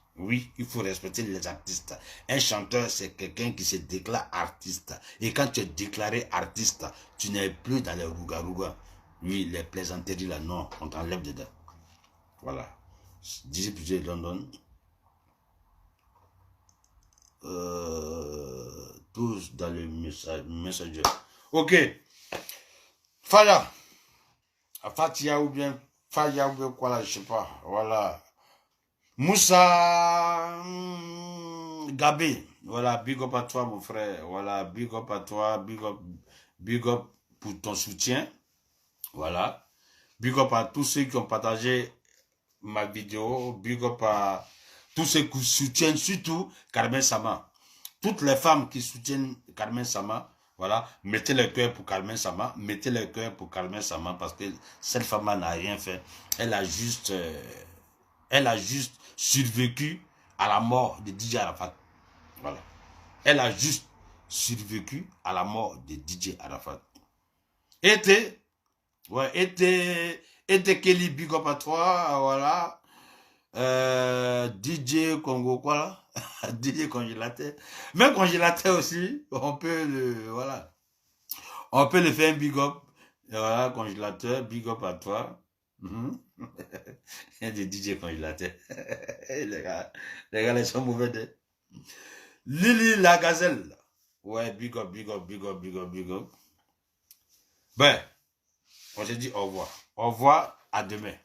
il faut respecter les artistes. Un chanteur, c'est quelqu'un qui se déclare artiste. Et quand tu es déclaré artiste, tu n'es plus dans les rouga-rouga. Oui, les plaisanteries là, non, on t'enlève dedans. Voilà. Disait plus de London. Tous dans le Messenger. Ok. Faya. Fatia ou bien Faya ou bien quoi là, je sais pas. Voilà. Moussa Gabé. Voilà, big up à toi mon frère. Voilà, big up à toi. Big up pour ton soutien. Voilà. Big up à tous ceux qui ont partagé ma vidéo. Big up à tous ceux qui soutiennent surtout Carmen Sama. Toutes les femmes qui soutiennent Carmen Sama, voilà, mettez le cœur pour Carmen Sama. Mettez le cœur pour Carmen Sama parce que cette femme n'a rien fait. Elle a juste survécu à la mort de DJ Arafat. Voilà. Elle a juste survécu à la mort de DJ Arafat. Était Kelly, big up à toi, voilà. DJ Congo, quoi là? DJ congélateur. Même congélateur aussi, on peut le, voilà. On peut le faire un big up. Et voilà, congélateur, big up à toi. Il y a des DJ congélateurs. les gars, ils sont mauvais. Lily la gazelle. Ouais, big up. Ben, on se dit au revoir. Au revoir, à demain.